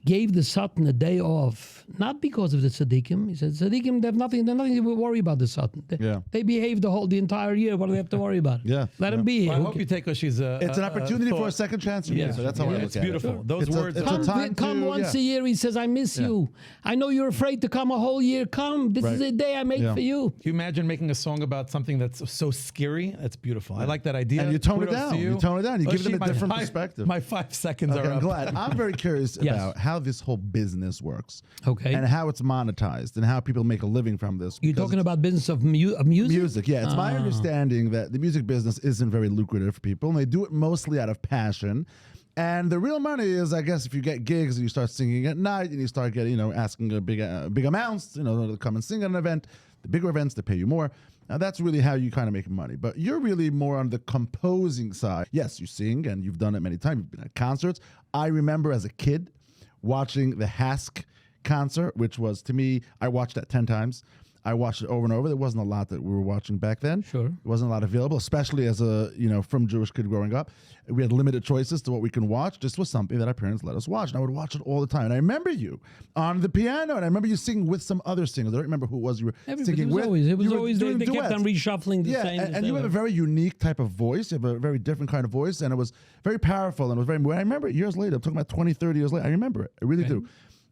gave the Satan a day off, not because of the tzaddikim. He said tzaddikim, they have nothing to worry about the Satan. They behave the entire year. What do they have to worry about? Yeah, Let them be. Well, I hope you take Oshi's. It's an opportunity for a thought. second chance. Yeah. So that's how I look It's at beautiful. it. Those It's a- words. it's a are- time Come to- once yeah. a year. He says, I miss you. I know you're afraid to come a whole year. Come. This is Right. a day I make Yeah. for you. Can you imagine making a song about something that's so scary? That's beautiful. I like that idea. And you tone it Kudos to down. You tone it down. You give them a my different 5 perspective. My 5 seconds Okay, are I'm up. glad. I'm very curious Yes. about how this whole business works. Okay. And how it's monetized and how people make a living from this. You're because talking about business of music? music. Yeah, it's my understanding that the music business isn't very lucrative for people, and they do it mostly out of passion. And the real money is, I guess, if you get gigs and you start singing at night and you start getting, asking a big amounts, to come and sing at an event. The bigger events, they pay you more. Now, that's really how you kind of make money. But you're really more on the composing side. Yes, you sing, and you've done it many times. You've been at concerts. I remember as a kid watching the Hask concert, which was, to me, I watched that 10 times. I watched it over and over. There wasn't a lot that we were watching back then. Sure. There wasn't a lot available, especially as a, from Jewish kid growing up. We had limited choices to what we can watch. This was something that our parents let us watch. And I would watch it all the time. And I remember you on the piano, and I remember you singing with some other singers. I don't remember who it was you were singing with. It was You were always doing they kept on duets. reshuffling the Yeah, same. and you have a very unique type of voice. You have a very different kind of voice, and it was very powerful, and it was very. I remember it years later. I'm talking about 20, 30 years later. I remember it. I really do.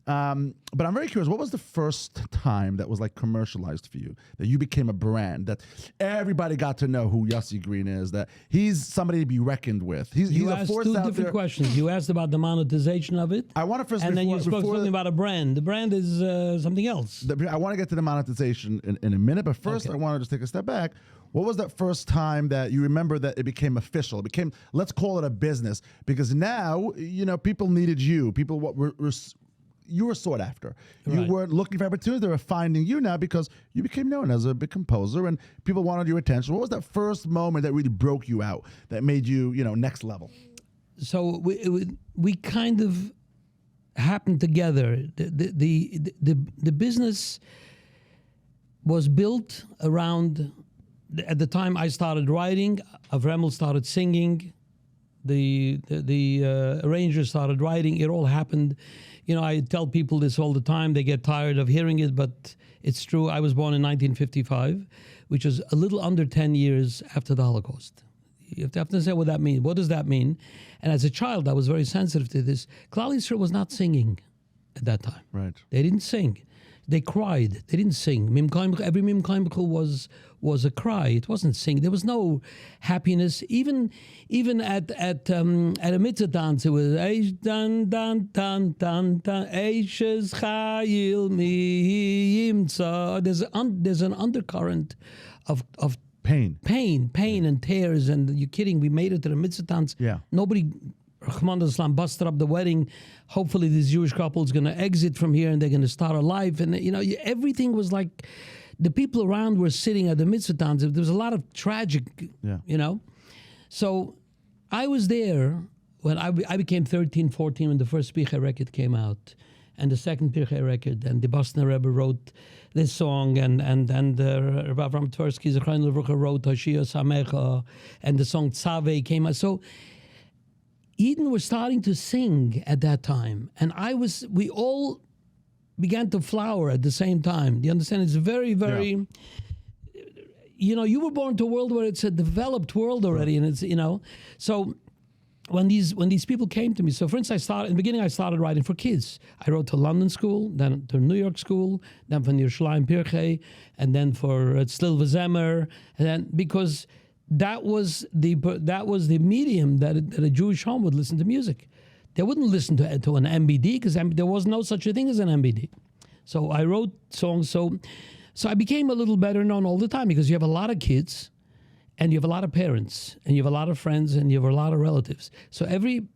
But I'm very curious. What was the first time that was like commercialized for you, that you became a brand, that everybody got to know who Yossi Green is, that he's somebody to be reckoned with? He's You a asked force two out different there. questions. You asked about the monetization of it, I want to first, and then you spoke before something about a brand. The brand is something else. I want to get to the monetization in a minute, but first Okay. I want to just take a step back. What was that first time that you remember that it became official? It became, let's call it a business, because now, people needed you. People you were sought after. You Right. weren't looking for opportunities. They were finding you now because you became known as a big composer and people wanted your attention. What was that first moment that really broke you out, that made you, next level? So we kind of happened together. The business was built around. At the time I started writing, Avremel started singing, the arrangers started writing. It all happened. I tell people this all the time. They get tired of hearing it, but it's true. I was born in 1955, which is a little under 10 years after the Holocaust. You have to understand what that means. What does that mean? And as a child, I was very sensitive to this. Klal Yisrael was not singing at that time. Right. They didn't sing. They cried. They didn't sing. Every Mim Chaim was a cry. It wasn't singing. There was no happiness. Even at a mitzvah dance, it was Eish dan dan dan dan dan Eishes Chayil Mi Yimtza. There's an undercurrent of Pain. pain and tears. And you're kidding? We made it to the mitzvah dance. Yeah. Nobody, Rahman al-Islam, busted up the wedding. Hopefully this Jewish couple is going to exit from here and they're going to start a life. And, everything was like, the people around were sitting at the mitzvah dance. There was a lot of tragic, So I was there when I became 13, 14 when the first Pirchei record came out. And the second Pirchei record. And the Boston Rebbe wrote this song. And Rav Avram Tversky, Zechron Levrucha, wrote Hoshia Samecha. And the song Tzaveh came out. So Eden was starting to sing at that time, and we all began to flower at the same time. Do you understand? It's very, very, you were born to a world where it's a developed world already, and it's, so when these people came to me, so for instance, in the beginning I started writing for kids. I wrote to London school, then to New York school, then for Yerushalayim Pirchei, and then for Tzlil V'Zemer, and then because that was the medium that a Jewish home would listen to music. They wouldn't listen to an MBD because there was no such a thing as an MBD. So I wrote songs. So I became a little better known all the time because you have a lot of kids, and you have a lot of parents, and you have a lot of friends, and you have a lot of relatives. So every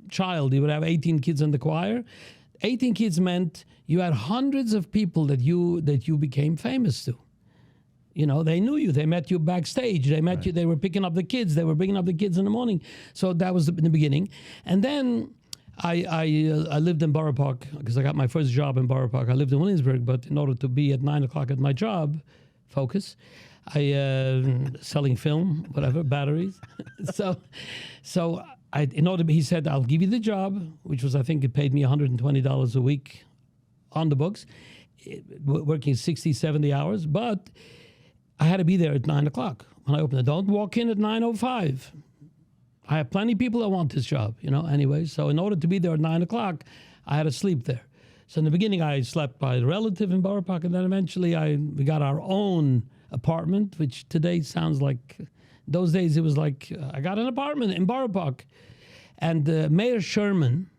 child, you would have 18 kids in the choir. 18 kids meant you had hundreds of people that you became famous to. You know, they knew you. They met you backstage. They met you. They were picking up the kids. They were bringing up the kids in the morning. So that was in the beginning. And then I lived in Borough Park because I got my first job in Borough Park. I lived in Williamsburg, but in order to be at 9 o'clock at my job, focus, selling film, whatever, batteries. He said, I'll give you the job, which was, I think it paid me $120 a week on the books, working 60, 70 hours. But I had to be there at 9 o'clock when I opened it. Don't walk in at 9:05. I have plenty of people that want this job, anyway. So in order to be there at 9 o'clock, I had to sleep there. So in the beginning, I slept by a relative in Borough Park, and then eventually we got our own apartment, which today sounds like, those days it was like, I got an apartment in Borough Park. And Mayor Sherman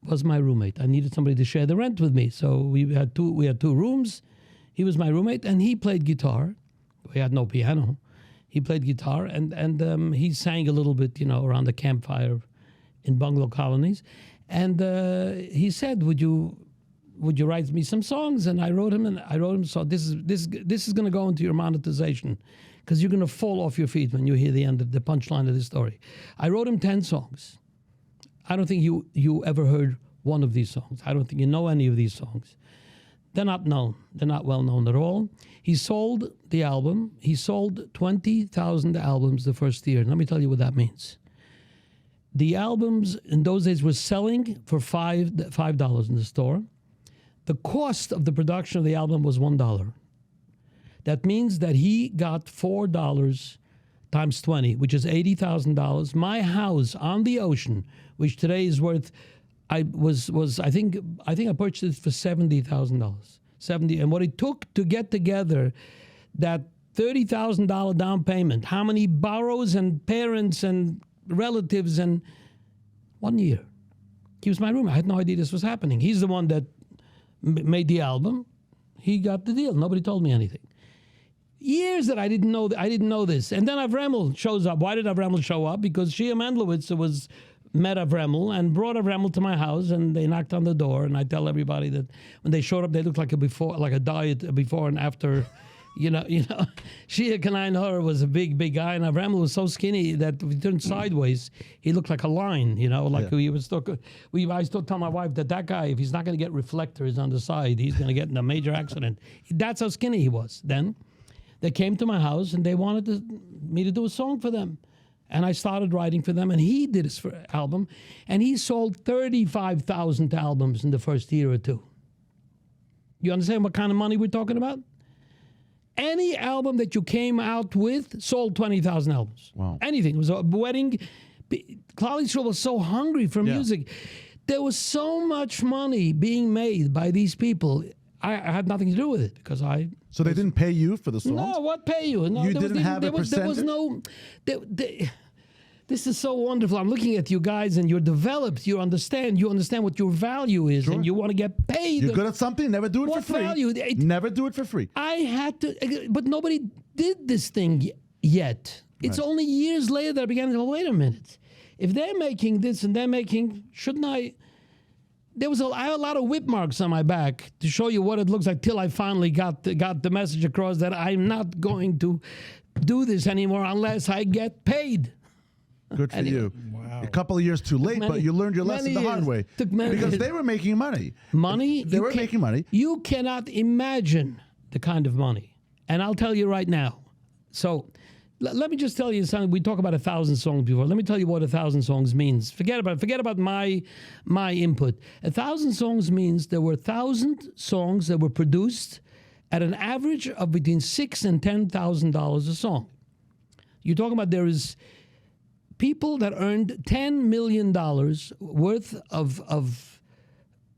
was my roommate. I needed somebody to share the rent with me. So we had two rooms. He was my roommate, and he played guitar. We had no piano. He played guitar, and he sang a little bit, around the campfire in bungalow colonies. And he said, "Would you write me some songs?" And I wrote him. So this is going to go into your monetization, because you're going to fall off your feet when you hear the end of the punchline of this story. I wrote him 10 songs. I don't think you ever heard one of these songs. I don't think you know any of these songs. They're not known. They're not well known at all. He sold the album. He sold 20,000 albums the first year. Let me tell you what that means. The albums in those days were selling for $5 in the store. The cost of the production of the album was $1. That means that he got $4 times 20, which is $80,000. My house on the ocean, which today is worth, I think I purchased it for $70,000. And what it took to get together that $30,000 down payment, how many borrows and parents and relatives, and 1 year. He was my roommate. I had no idea this was happening. He's the one that made the album. He got the deal. Nobody told me anything. Years that I didn't know this. And then Avremel shows up. Why did Avremel show up? Because Shia Mendelowitz met Avremel and brought Avremel to my house, and they knocked on the door. And I tell everybody that when they showed up, they looked like a diet before and after. Shia Kanai Hor was a big guy, and Avremel was so skinny that if he turned sideways, he looked like a line, he was stuck. I still tell my wife that guy, if he's not going to get reflectors on the side, he's going to get in a major accident. That's how skinny he was then. They came to my house, and they wanted me to do a song for them. And I started writing for them, and he did his album, and he sold 35,000 albums in the first year or two. You understand what kind of money we're talking about? Any album that you came out with sold 20,000 albums. Wow. Anything. It was a wedding. Claudia Schroeder was so hungry for music. There was so much money being made by these people. I had nothing to do with it because I... So they didn't pay you for the songs? No, what pay you? No, you didn't have a percentage? There was no... This is so wonderful. I'm looking at you guys, and you're developed. You understand what your value is, and you want to get paid. You're good at something, never do it What for free. Value? Never do it for free. I had to, but nobody did this thing yet. It's only years later that I began to go, wait a minute. If they're making this and they're making, shouldn't I? I have a lot of whip marks on my back to show you what it looks like till I finally got the message across that I'm not going to do this anymore unless I get paid. Good for you. Wow. A couple of years too late, but you learned your lesson the hard way. Because they were making money. They were making money. You cannot imagine the kind of money. And I'll tell you right now. So let me just tell you something. We talk about 1,000 songs before. Let me tell you what 1,000 songs means. Forget about my input. 1,000 songs means there were 1,000 songs that were produced at an average of between $6,000 and $10,000 a song. You're talking about there is people that earned $10 million worth of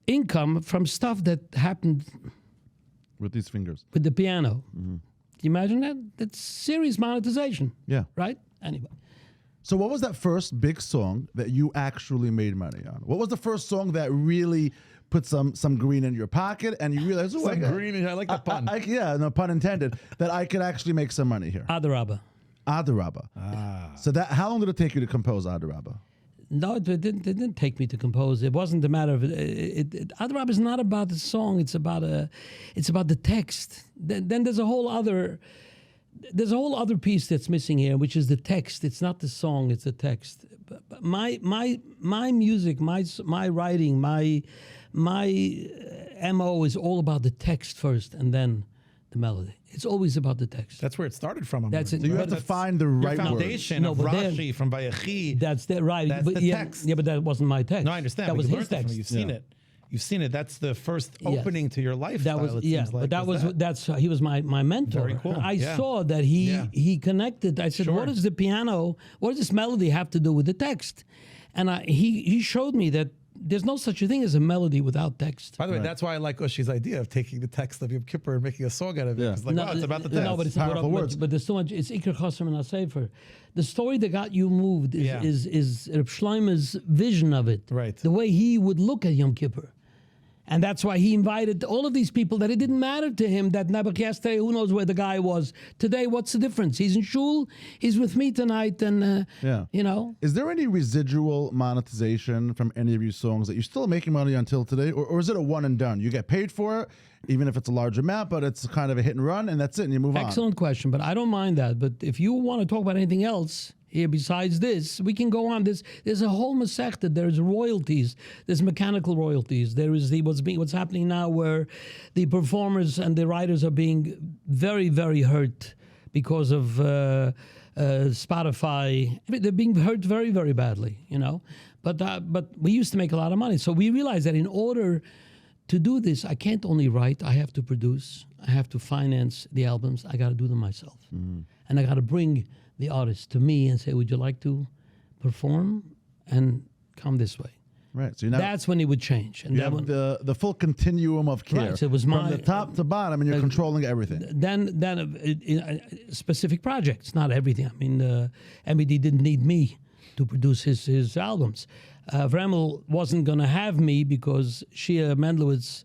income from stuff that happened with these fingers, with the piano. Mm-hmm. Can you imagine that? That's serious monetization. Yeah. Right? Anyway. So what was that first big song that you actually made money on? What was the first song that really put some green in your pocket and you realized, oh, green, I like that pun. No pun intended, that I could actually make some money here? Adarabba. Adarabba. So how long did it take you to compose Adarabba? No, it didn't take me to compose. It wasn't a matter of Adrab is not about the song. It's about the text. Then there's a whole other piece that's missing here, which is the text. It's not the song. It's the text. But my music, my writing, my MO is all about the text first, and then the melody. It's always about the text. That's where it started from. That's it. So you have to find the right your words. foundation of but Rashi from Vayechi. That's right. That's but the text. Yeah, but that wasn't my text. No, I understand. That but was you his learned it from text. it. You've seen it. You've seen it. That's the first opening to your lifestyle. That was it seems like. that's he was my mentor. Very cool. I Yeah. saw that he connected. I said, Sure. what does the piano? What does this melody have to do with the text? And he showed me that there's no such a thing as a melody without text. By the way, that's why I like Oshi's idea of taking the text of Yom Kippur and making a song out of it. Yeah. It's like, wow, it's about the text. No, but it's Powerful words. But there's so much. It's Iker Chosam and Asefer. The story that got you moved is Reb Shlomo's vision of it. Right. The way he would look at Yom Kippur. And that's why he invited all of these people that it didn't matter to him that yesterday, who knows where the guy was. Today, what's the difference? He's in shul, he's with me tonight, and, you know. Is there any residual monetization from any of your songs that you're still making money until today? Or is it a one and done? You get paid for it, even if it's a large amount, but it's kind of a hit and run, and that's it, and you move on. Excellent question, but I don't mind that. But if you want to talk about anything else here besides this, we can go on. There's a whole masechta. There's royalties. There's mechanical royalties. There is what's happening now, where the performers and the writers are being very, very hurt because of Spotify. They're being hurt very, very badly. You know, but we used to make a lot of money, so we realized that in order to do this, I can't only write. I have to produce. I have to finance the albums. I got to do them myself, and I got to bring the artist to me and say, would you like to perform and come this way? Right. So that's when it would change. And you have the full continuum of care. Right, so it was from the top to bottom, and you're controlling everything. Then specific projects, not everything. I mean, MBD didn't need me to produce his albums. Vremel wasn't going to have me because Shia Mendlowitz,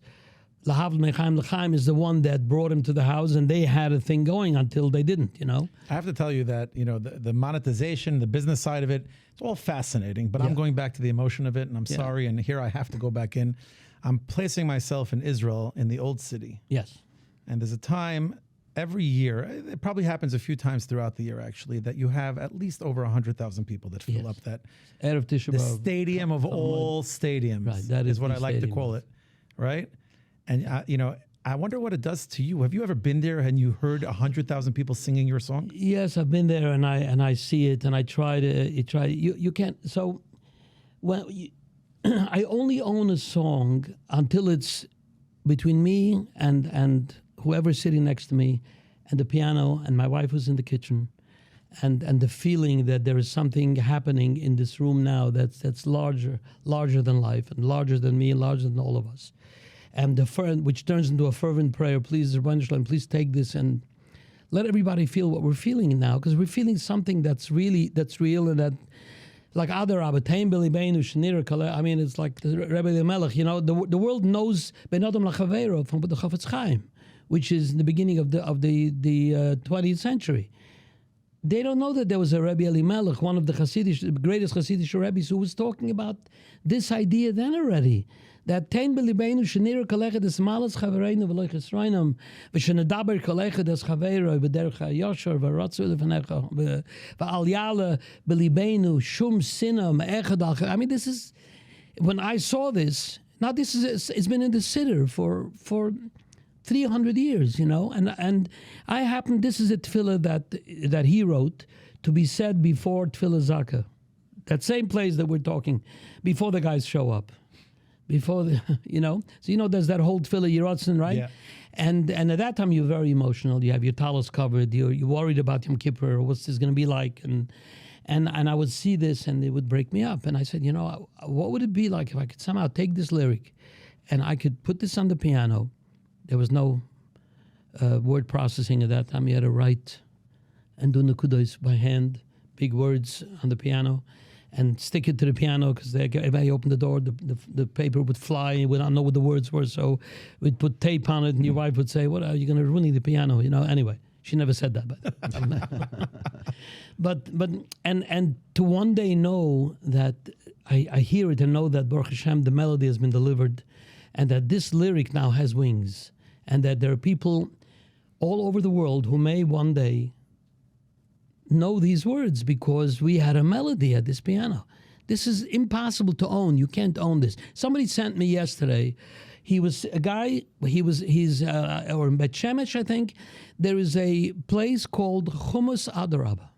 Lahav Mechaim L'chaim, is the one that brought him to the house, and they had a thing going until they didn't, you know? I have to tell you that, you know, the monetization, the business side of it, it's all fascinating, but I'm going back to the emotion of it, and I'm sorry, and here I have to go back in. I'm placing myself in Israel, in the old city. Yes. And there's a time every year, it probably happens a few times throughout the year, actually, that you have at least over 100,000 people that fill up that. Erev Tisha The B'Av. stadium of all stadiums. Right, that is what the I like to stadium. call it, right? And, you know, I wonder what it does to you. Have you ever been there and you heard 100,000 people singing your song? Yes, I've been there, and I see it, and I try to. You can't. So, I only own a song until it's between me and whoever's sitting next to me, and the piano, and my wife was in the kitchen, and the feeling that there is something happening in this room now that's larger than life, and larger than me, and larger than all of us. And which turns into a fervent prayer. Please, Rabbi Shalom, please take this and let everybody feel what we're feeling now, because we're feeling something that's real, and that, like Adar Abatein Bili Beinu Shnira Kale. I mean, it's like the Rebbe Melech. You know, the world knows Ben Adam Lachavero from the Chafetz Chaim, which is in the beginning of the 20th century. They don't know that there was a Rebbe Elimelech, one of the greatest Hasidic Rebbes, who was talking about this idea then already. That Tein Belibeinu Shenir Kalechet des Malas Chavereinu V'loich Esroinam V'shenedaber Kalechet des Chaveiro V'derech HaYoshar V'ratzu L'Fenecha V'al Yale Belibeinu Shum Sinam Echad Al. I mean, this is, when I saw this, now this is, it's been in the Siddur for 300 years, you know, and I happen, this is a tefillah that he wrote to be said before Tefillah Zaka, that same place that we're talking, before the guys show up. Before the, you know, so you know there's that whole tefillah Yiratzin, right? Yeah. And at that time you're very emotional. You have your talis covered. You're worried about Yom Kippur. What's this going to be like? And I would see this and it would break me up. And I said, you know, what would it be like if I could somehow take this lyric and I could put this on the piano? There was no word processing at that time. You had to write and do nukudos by hand, big words on the piano, and stick it to the piano, because if I opened the door, the paper would fly, and we don't know what the words were, so we'd put tape on it, and your wife would say, what, are you going to ruin the piano, you know? Anyway, she never said that, but and to one day know that I hear it and know that Baruch Hashem, the melody has been delivered, and that this lyric now has wings, and that there are people all over the world who may one day know these words because we had a melody at this piano. This is impossible to own. You can't own this. Somebody sent me yesterday. He was a guy. He's or in Bet Shemesh, I think. There is a place called Chumas Adarabah.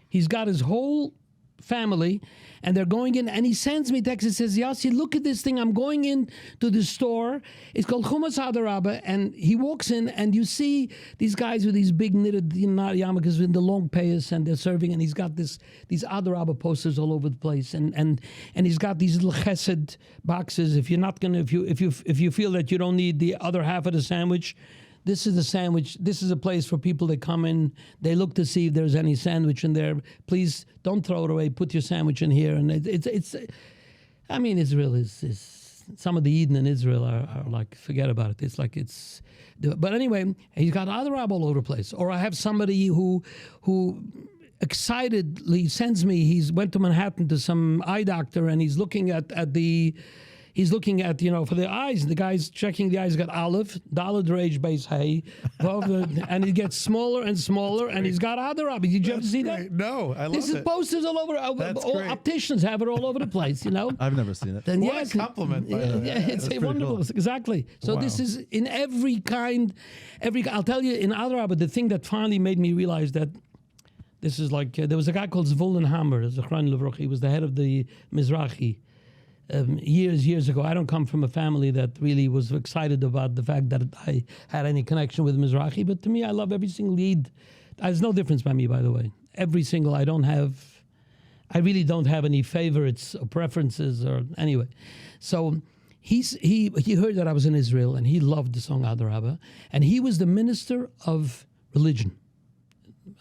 He's got his whole family, and they're going in, and he sends me a text. He says, Yossi, look at this thing. I'm going in to the store. It's called Chumas Hadarabah, and he walks in, and you see these guys with these big knitted yarmulkes with the long payas, and they're serving, and he's got these Hadarabah posters all over the place, and he's got these little chesed boxes. If you're not gonna, if you feel that you don't need the other half of the sandwich, this is the sandwich. This is a place for people that come in. They look to see if there's any sandwich in there. Please don't throw it away. Put your sandwich in here. And it's I mean, Israel is some of the Eden in Israel are like, forget about it. It's like but anyway, he's got other all over the place. Or I have somebody who excitedly sends me, went to Manhattan to some eye doctor, and he's looking at He's looking at, for the eyes. The guy's checking the eyes. He's got Aleph, Daled, Resh, Beis, Hey, and it gets smaller and smaller, and he's got Adarabah. Did you ever see that? No, I love This is it. posters all over. All great. opticians have it all over the place, I've never seen it. Then What a compliment, by the way. Yeah, it's That's pretty wonderful. cool. Exactly. So Wow. this is in every kind. I'll tell you, in Adarabah, the thing that finally made me realize that this is like, there was a guy called Zvulun Hammer, Zechron Levruch. He was the head of the Mizrahi. Years ago. I don't come from a family that really was excited about the fact that I had any connection with Mizrahi, but to me, I love every single Yid. There's no difference by me, by the way. Every single, I really don't have any favorites or preferences or anyway. So he heard that I was in Israel, and he loved the song Adarabah, and he was the minister of religion.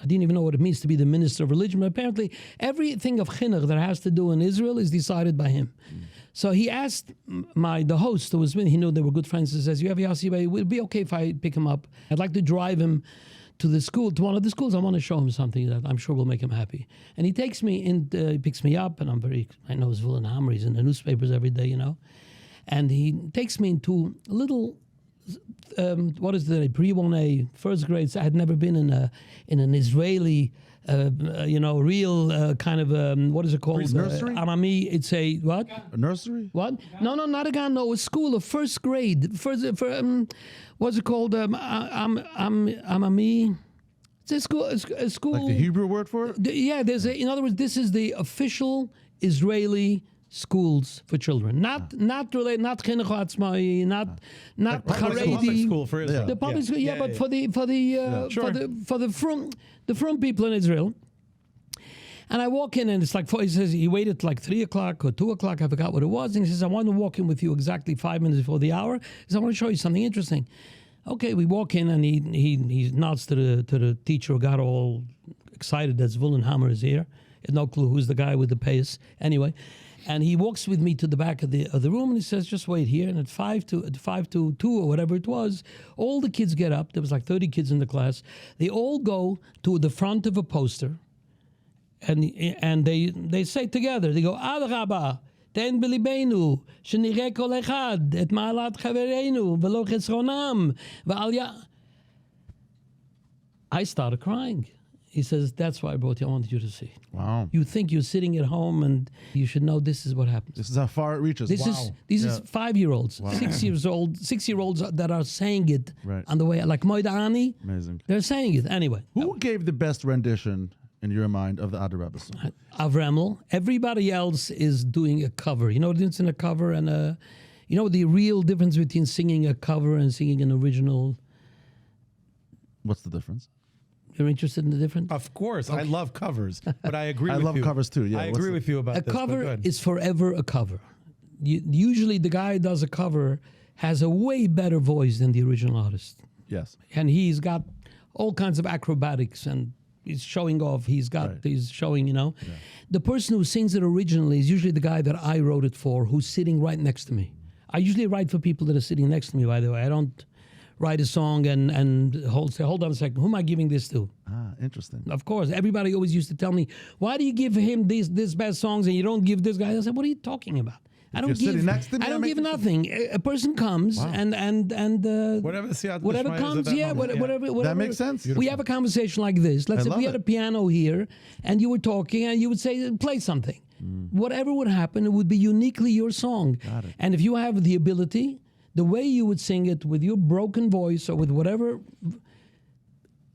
I didn't even know what it means to be the minister of religion, but apparently everything of chinuch that has to do in Israel is decided by him. So he asked the host who was with me, he knew they were good friends, he says, you have Yossi, would it be okay if I pick him up? I'd like to drive him to the school, to one of the schools. I want to show him something that I'm sure will make him happy. And he takes me in, he picks me up, and I know Zvulun Hammer, he's in the newspapers every day, And he takes me into a little, what is the pre-1A, first grades. I had never been in an Israeli, real kind of, what is it called? Nursery? Amami, it's a, what? A nursery? What? No, not a gun. No, a school of first grade. What's it called? Amami. It's a school. A school. Like the Hebrew word for it? Yeah, in other words, this is the official Israeli schools for children. Not related, not chinuch atzmai, not Public Haredi. school for Israel. The public school, yeah, but yeah. for the from people in Israel. And I walk in, and it's like, he says he waited like 3 o'clock or 2 o'clock, I forgot what it was, and he says, I want to walk in with you exactly 5 minutes before the hour, because I want to show you something interesting. Okay, we walk in, and he nods to the teacher who got all excited that Zvulun Hammer is here. He had no clue who's the guy with the pace. Anyway, and he walks with me to the back of the room, and he says, just wait here. And at 5 to 2 or whatever it was, all the kids get up. There was like 30 kids in the class. They all go to the front of a poster, and they say together, they go, Adarabah, תן בליבנו, שנראה כל אחד את מעלת חברינו, ולא חסרונם, I started crying. He says, that's why I brought you. I wanted you to see. Wow. You think you're sitting at home, and you should know this is what happens. This is how far it reaches. These is 5-year-olds, 6-year-olds that are saying it Right. on the way, like Moidani. Amazing. They're saying it anyway. Who gave the best rendition, in your mind, of the Adarabah song? Avremel. Everybody else is doing a cover. You know the difference in a cover and a... You know the real difference between singing a cover and singing an original? What's the difference? You're interested in the difference? Of course, I love covers, but I agree I with love you. covers too, yeah. I What's agree the- with you about A this. but cover good. is forever a cover. Usually the guy who does a cover has a way better voice than the original artist. Yes. And he's got all kinds of acrobatics, and he's showing off. He's showing, The person who sings it originally is usually the guy that I wrote it for, who's sitting right next to me. I usually write for people that are sitting next to me, by the way. I don't write a song and say, hold on a second, who am I giving this to? Ah, interesting. Of course, everybody always used to tell me, why do you give him this best songs and you don't give this guy? I said, what are you talking about? I don't you're sitting next to me, I that don't makes give you- nothing. A person comes and Whatever the siyata whatever d'shmaya is at comes, that yeah, moment. whatever. That makes sense. We have a conversation like this. Let's I say love we had it. a piano here, and you were talking, and you would say, play something. Whatever would happen, it would be uniquely your song. Got it. And if you have the ability, the way you would sing it with your broken voice or with whatever.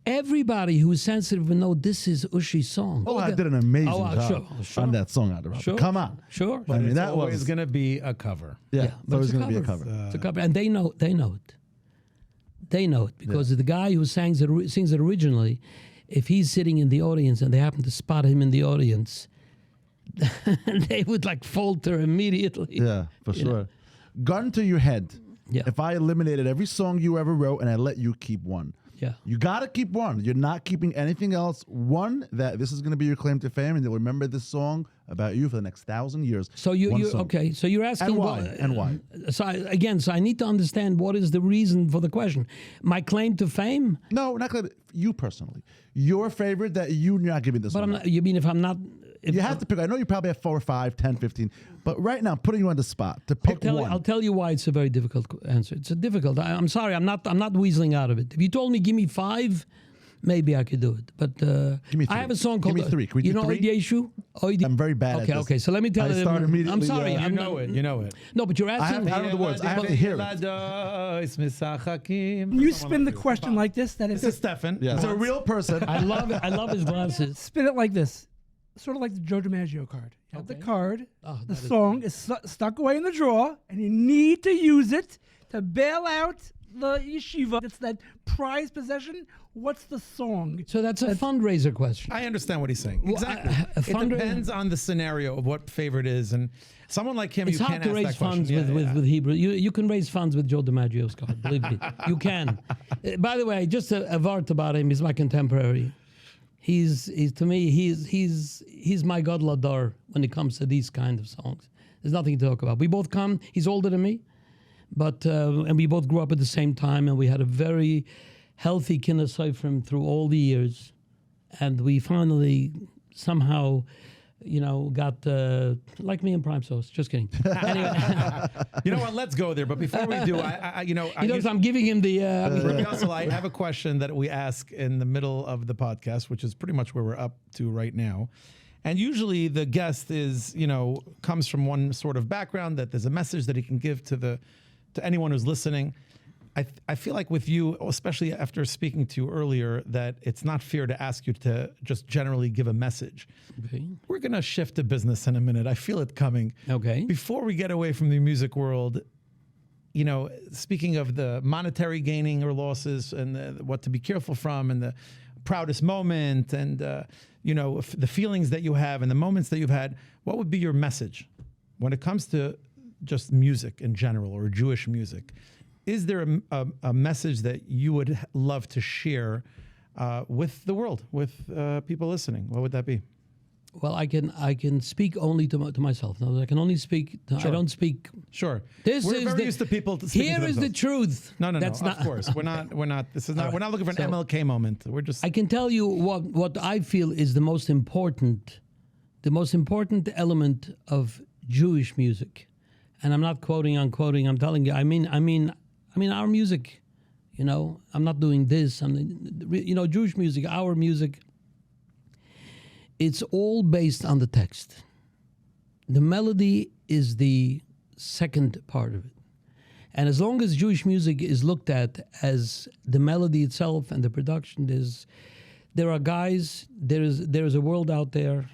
Everybody who is sensitive will know this is Ushi's song. Oh, I did an amazing job sure. on that song, Adderall. Sure. Come on. Sure. I mean, It's that always was going to be a cover. yeah. but So it's it's a going to be a cover. cover. It's a cover, and they know it. They know it because the guy who sings it originally, if he's sitting in the audience and they happen to spot him in the audience, they would like falter immediately. Yeah, for You sure. know? Gun to your head. Yeah. If I eliminated every song you ever wrote and I let you keep one, Yeah. you got to keep one. You're not keeping anything else. One, that this is going to be your claim to fame, and they'll remember this song about you for the next 1,000 years. So One you song. okay? So you're asking And why? And why? So I need to understand what is the reason for the question. My claim to fame, No, not claim. You personally. Your favorite that you're not giving this but one. I'm not. You mean if I'm not? If, You have to pick. I know you probably have 4 or 5, 10, 15. But right now, I'm putting you on the spot to pick one. I'll tell you why it's a very difficult answer. It's a difficult. I'm sorry. I'm not weaseling out of it. If you told me give me 5, maybe I could do it. But Give me 3. I have a song Give called. me 3. Can we do you know 3? Oidi Yeshu? I'm very bad at Okay, this. okay. So let me tell I you. start immediately, I'm sorry. yeah. I'm You know not- it. You know it. No, but you're asking. I don't know the words. I have to hear it. You spin the question like this, that This it's is Stefan. Yeah, it's a real person. I love it. I love his glasses. spin it like this, sort of like the Joe DiMaggio card. You have the Okay. card, Oh, the that is- song is stuck away in the drawer, and you need to use it to bail out the yeshiva. It's that prized possession. What's the song? So that's a fundraiser question. I understand what he's saying. Well, Exactly. a It fundra- depends on the scenario of what favorite is, and someone like him, It's you hard can't to ask raise that question. funds Yeah, yeah. with Hebrew. You can raise funds with Joe DiMaggio's card. Believe me, you can. By the way, just a vart about him. He's my contemporary. He's to me he's my god ladar when it comes to these kind of songs. There's nothing to talk about. We both come. He's older than me, but and we both grew up at the same time, and we had a very healthy kinderseifrim through all the years, and we finally somehow. Got like me and Prime Sauce. Just kidding. Anyway, You know what? Let's go there. But before we do, I'm giving him the. Also, I have a question that we ask in the middle of the podcast, which is pretty much where we're up to right now. And usually the guest comes from one sort of background, that there's a message that he can give to anyone who's listening. I feel like with you, especially after speaking to you earlier, that it's not fair to ask you to just generally give a message. Okay. We're going to shift to business in a minute. I feel it coming. Okay. Before we get away from the music world, speaking of the monetary gaining or losses and what to be careful from and the proudest moment and, the feelings that you have and the moments that you've had, what would be your message when it comes to just music in general or Jewish music? Is there a message that you would love to share with the world, with people listening? What would that be? Well, I can speak only to myself. No, I can only speak. I don't speak. Sure. This We're is very the, used to people speaking Here to is the themselves. truth. No. That's not. Of course, we're not. This is not. We're not looking for an So- MLK moment. We're just. I can tell you what I feel is the most important element of Jewish music, and I'm not quoting, unquoting. I'm telling you. I mean our music. I'm not doing this. Jewish music, our music. It's all based on the text. The melody is the second part of it. And as long as Jewish music is looked at as the melody itself and the production, there are guys, there is a world out there.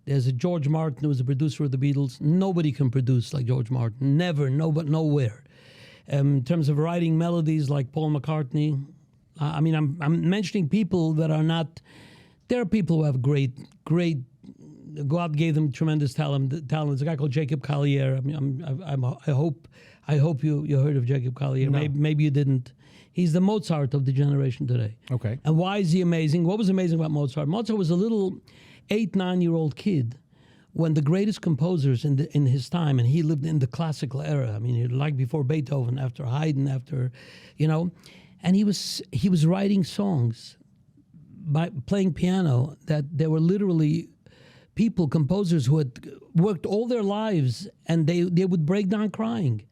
There's a George Martin who was a producer of the Beatles. Nobody can produce like George Martin. Never, nowhere. In terms of writing melodies like Paul McCartney, I'm mentioning people that are not. There are people who have great. God gave them tremendous talent. There's a guy called Jacob Collier. I hope you heard of Jacob Collier. No. Maybe you didn't. He's the Mozart of the generation today. Okay. And why is he amazing? What was amazing about Mozart? Mozart was a little 8-9-year-old kid when the greatest composers in his time, and he lived in the classical era. Like before Beethoven, after Haydn, after. and he was writing songs by playing piano that there were literally people, composers who had worked all their lives, and they would break down crying.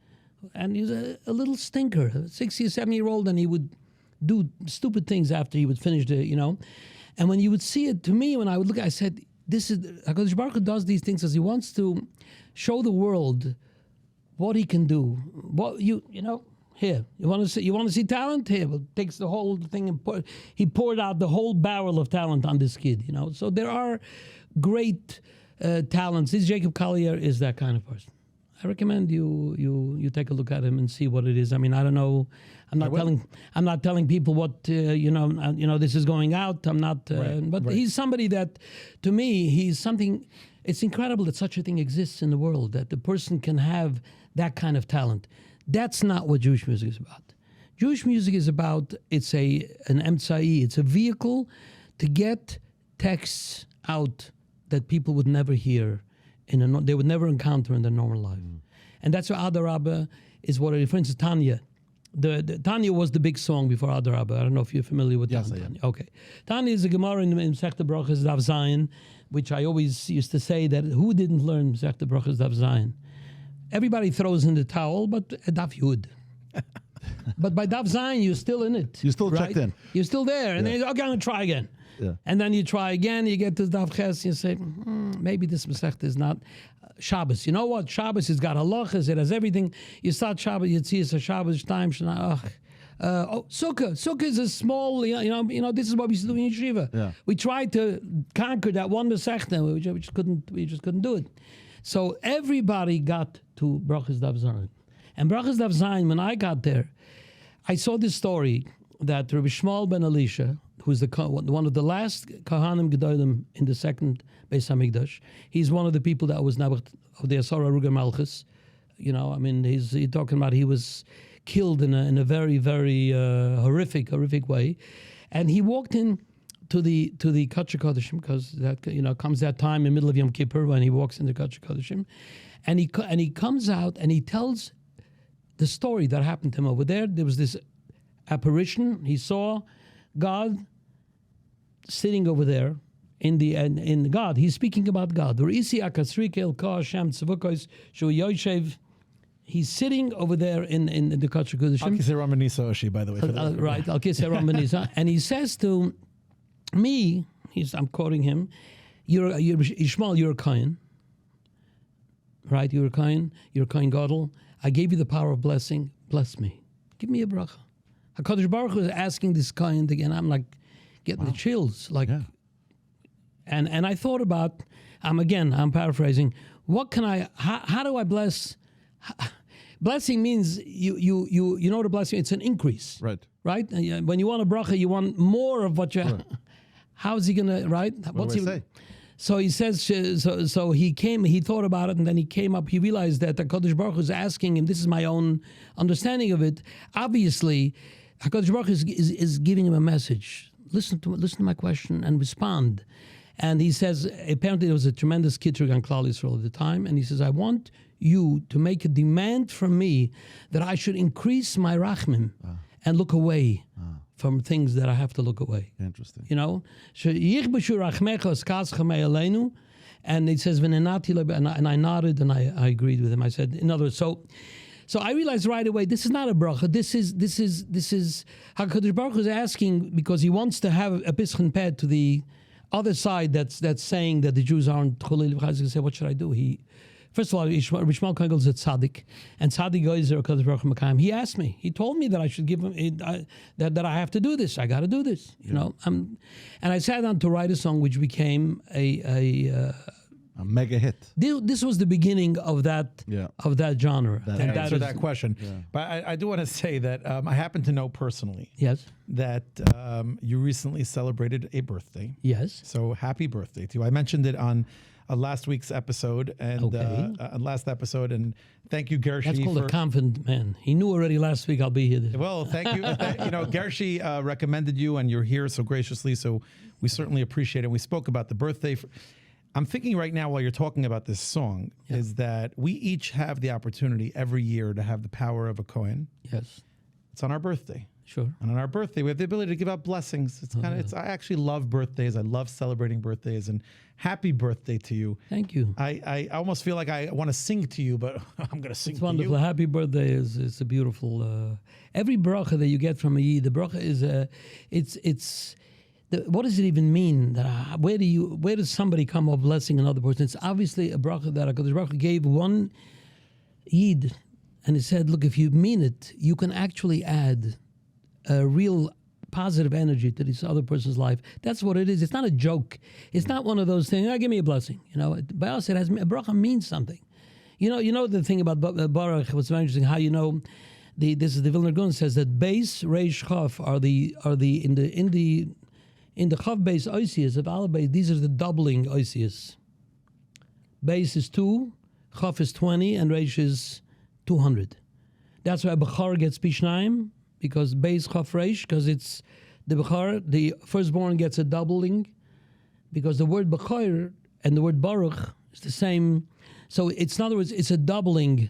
And he was a little stinker, a 60 or 7-year-old, and he would do stupid things after he would finish And when you would see it, to me, when I would look, I said, this is, HaKadosh Baruch Hu does these things as he wants to show the world what he can do. What here, you want to see talent? Here, well, takes the whole thing and he poured out the whole barrel of talent on this kid, So there are great talents. This Jacob Collier is that kind of person. I recommend you take a look at him and see what it is. I mean, I don't know. I'm not telling people what this is going out. I'm not. But he's somebody that, to me, he's something. It's incredible that such a thing exists in the world, that the person can have that kind of talent. That's not what Jewish music is about. Jewish music is about, it's an emtsai, it's a vehicle to get texts out that people would never hear, they would never encounter in their normal life. And that's why Adarabba is what it is. For instance, Tanya. The Tanya was the big song before Adarabba. I don't know if you're familiar with Yes, Tanya. I am. Okay. Tanya is a Gemara in Masechta Brachos Daf Zayin, which I always used to say that who didn't learn Masechta Brachos Daf Zayin? Everybody throws in the towel, but Daf Yud. But by Daf Zayin, you're still in it. You're still right? checked in. You're still there. And then you go, okay, I'm going to try again. Yeah. And then you try again, you get to Daf Ches, you say, maybe this Masechta is not Shabbos. You know what? Shabbos has got halachas, it has everything. You start Shabbos, you see it's a Shabbos time. Sukkah. Sukkah is a small, this is what we used to do in Yeshiva. Yeah. We tried to conquer that one Masechta, we just couldn't do it. So everybody got to Brachos Daf Zayin. And Brachos Daf Zayin, when I got there, I saw this story that Rabbi Shmuel ben Elisha, who's one of the last Kohanim Gedolim in the second Beis HaMikdash, he's one of the people that was Nabuch of the Asara Ruga Malchus. He's talking about he was killed in a very, very horrific way. And he walked in to the Kachar Kodashim, because that comes that time in the middle of Yom Kippur when he walks into Kachar Kodashim, and he comes out and he tells the story that happened to him over there. There was this apparition. He saw God sitting over there in God. He's speaking about God. He's sitting over there in the Kachar Kodashim. Al-Kisei Ramanisa Oshi, by the way. Right, Al-Kisei Ramanisa. And he says to me, I'm quoting him, you're Ishmael, you're a Kohen. Right, you're a Kohen Gadol. I gave you the power of blessing. Bless me. Give me a bracha. HaKadosh Baruch Hu is asking this Kohen again. I'm like getting the chills. And I thought about, I'm paraphrasing, how do I bless? Blessing means you know what a blessing, it's an increase. Right? And when you want a bracha, you want more of what you have. How is he going to, right? What's he say? So he says, so he thought about it, and then he came up, he realized that HaKadosh Baruch Hu is asking him, this is my own understanding of it. Obviously, HaKadosh Baruch Hu is giving him a message. Listen to my question and respond. And he says, apparently there was a tremendous kitrug on Klal Yisrael at the time, and he says, I want you to make a demand from me that I should increase my rachmim and look away from things that I have to look away. Interesting. And it says, and I nodded and I agreed with him. I said, in other words, so I realized right away, this is not a bracha. This is HaKadosh Baruch Hu is asking because he wants to have a pischon peh to the other side that's saying that the Jews aren't cholei l'vchai. He's going to say, what should I do? First of all, Rishmal Kohen is a tzaddik, and tzaddik goes there. He asked me. He told me that I should give him that I have to do this. I got to do this. And I sat down to write a song, which became a mega hit. This was the beginning of that genre. To answer that question, but I do want to say that I happen to know personally. Yes. That you recently celebrated a birthday. Yes. So happy birthday to you. I mentioned it on last week's episode and last episode, and thank you, Gershi. That's called a confident man. He knew already last week I'll be here. Well, thank you. Gershi recommended you, and you're here so graciously. So we certainly appreciate it. We spoke about the birthday. I'm thinking right now while you're talking about this song is that we each have the opportunity every year to have the power of a Kohen. Yes. It's on our birthday. Sure. And on our birthday, we have the ability to give out blessings. It's kind of, I actually love birthdays. I love celebrating birthdays, and happy birthday to you. Thank you. I almost feel like I want to sing to you, but I'm going to sing It's to wonderful. you. Happy birthday is a beautiful. Every bracha that you get from a yid, the bracha is what does it even mean? Where does somebody come of blessing another person? It's obviously a bracha that HaKadosh Baruch Hu gave one yid, and he said, look, if you mean it, you can actually add a real positive energy to this other person's life. That's what it is. It's not a joke. It's not one of those things, give me a blessing. By us, a bracha means something. You know the thing about Baruch, what's very interesting, how this is the Vilna Gaon says that base, reish, chaf are the in the chaf base oisius of all base, these are the doubling oisius. Base is 2, chaf is 20, and reish is 200. That's why Bechar gets Pishnaim, because base chaf reish, because it's the Bechar, the firstborn gets a doubling, because the word Bechar and the word Baruch is the same. So it's, in other words, it's a doubling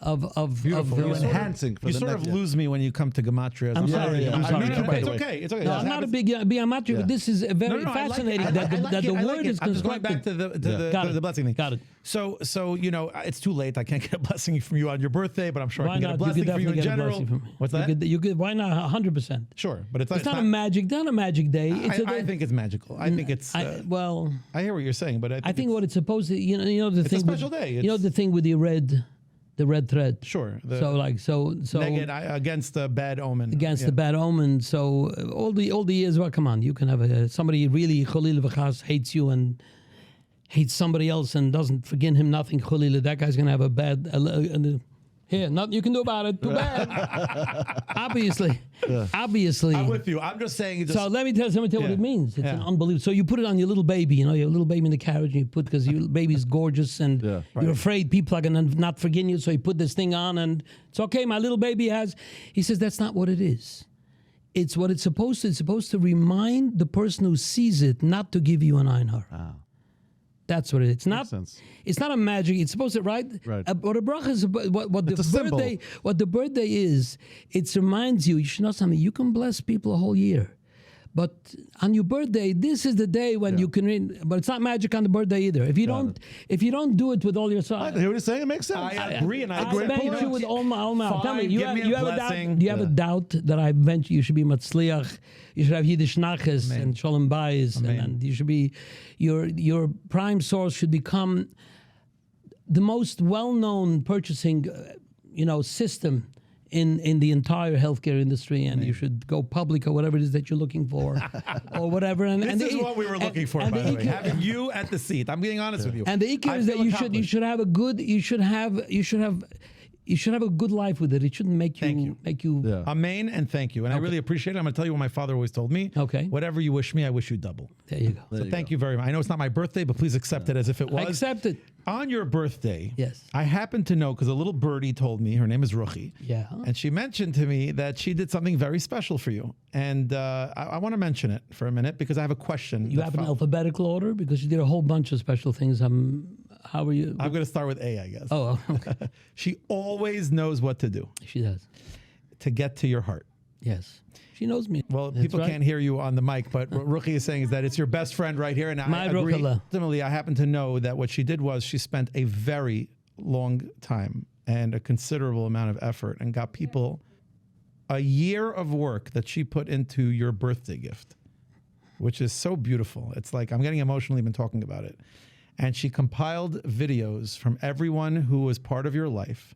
of Beautiful. You're You enhancing for You the sort next, of lose me when you come to gematria. I'm Yeah, sorry. yeah, I'm yeah. sorry. I mean, But it's By the okay. It's okay. No, It I'm not a happens. big biamatria, Yeah. but this is very I like it. fascinating I like that it. the I like word it. is I'm just going back constructed. to Got the it. blessing thing. Got it. So it's too late. I can't get a blessing from you on your birthday, but I'm sure I Why can get a not? blessing You from could you in definitely get a general. blessing from me. What's that? You could. Why not? 100%. Sure, but It's not a magic day. It's I think it's magical. I think it's. well, I hear what you're saying, but I think what it's supposed to. You know the It's a thing. special day. You know the thing with the red thread. Sure. So Against the bad omen. against the bad omen. So all the years. Well, come on, you can have somebody really Cholil v'chas hates you and hates somebody else and doesn't forgive him nothing. Cholil, that guy's gonna have a bad. Here, nothing you can do about it. Too bad. Obviously. I'm with you. I'm just saying. So let me tell you what Yeah. it means. It's Yeah. an unbelievable. So you put it on your little baby. You have a little baby in the carriage, and you put because your baby's gorgeous, and Yeah. you're afraid people are gonna not forgive you. So you put this thing on, and it's okay. My little baby has. He says that's not what it is. It's what it's supposed to. It's supposed to remind the person who sees it not to give you an einhar. That's what it is. It's not. sense. It's not a magic. It's supposed to Right. What a bracha is. What It's a the symbol. birthday. What the birthday is. It reminds you. You should know something. You can bless people a whole year, but on your birthday, this is the day when you can. But it's not magic on the birthday either. If you don't do it with all your I hear what you're saying. It makes sense. I agree, and I I bet you with all my Tell Fine, me, you give have, me a you have a doubt. blessing. Do you have a doubt that I mentioned you should be matzliach? You should have Yiddish nachas and shalom bayis, and you should be your prime source should become the most well-known purchasing, system in the entire healthcare industry, and you should go public or whatever it is that you're looking for, or whatever. And This is what we were looking for, by the way. Having you at the seat. I'm being honest with you. And the ikar is that you should have a good you should have a good life with it. It shouldn't make you Yeah. Amen and thank you. And I really appreciate it. I'm going to tell you what my father always told me. Okay. Whatever you wish me, I wish you double. There you go. So thank you very much. I know it's not my birthday, but please accept it as if it was. Accept it. On your birthday, Yes. I happen to know because a little birdie told me, her name is Ruchi. Yeah. And she mentioned to me that she did something very special for you. And I want to mention it for a minute because I have a question. You have an alphabetical order because you did a whole bunch of special things. How are you? I'm going to start with A, I guess. Oh, okay. She always knows what to do She does. to get to your heart. Yes. She knows me. Well, That's people right. can't hear you on the mic, but what Ruchi is saying is that it's your best friend right here. And My I agree. Ruchila. Ultimately, I happen to know that what she did was she spent a very long time and a considerable amount of effort and got people a year of work that she put into your birthday gift, which is so beautiful. It's like I'm getting emotional even talking about it. And she compiled videos from everyone who was part of your life.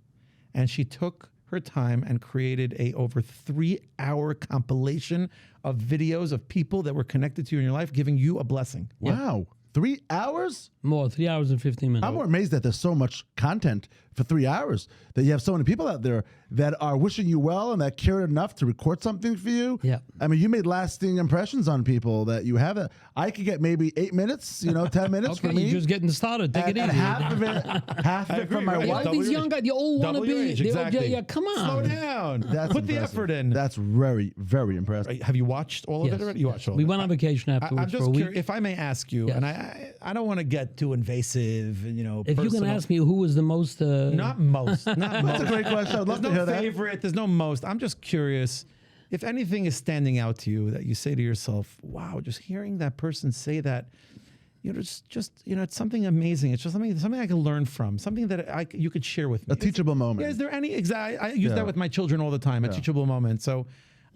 And she took her time and created a over 3-hour compilation of videos of people that were connected to you in your life, giving you a blessing. Wow. 3 hours? More, 3 hours and 15 minutes. I'm more amazed that there's so much content for 3 hours, that you have so many people out there that are wishing you well and that cared enough to record something for you. Yeah. I mean, you made lasting impressions on people that you haven't. I could get maybe 8 minutes, 10 minutes Okay, for me. you're just getting started. Take and, it and easy. half of it agree, from my right? Yeah, wife. Double these your young age. guys, they all want to Double your be. age, they all- exactly. yeah, come on. Slow down. That's Put the impressive. effort in. That's very, very impressive. Have you watched all of Yes, it already? You yes. watched all We of it. went on vacation afterwards I'm for a just week. curious, if I may ask you, Yes. and I don't want to get too invasive, If you're personal. going to ask me who was the most... Not most. Not most. That's a great question. I'd love There's to no hear that. favorite. There's no most. I'm just curious. if anything is standing out to you that you say to yourself, wow, just hearing that person say that, it's something amazing. It's just something I can learn from, something that you could share with me. A teachable moment. Yeah, is there any I use that with my children all the time, a teachable moment. So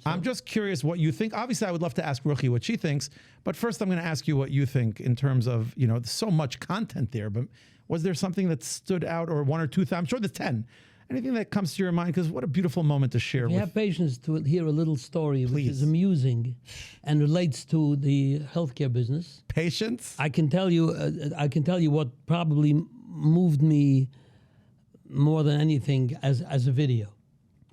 I'm just curious what you think. Obviously, I would love to ask Ruchi what she thinks, but first I'm going to ask you what you think in terms of, there's so much content there, but was there something that stood out, or one or two? I'm sure there's 10. Anything that comes to your mind? Because what a beautiful moment to share. You have patience to hear a little story, which Please. is amusing and relates to the healthcare business. Patience. I can tell you what probably moved me more than anything as a video,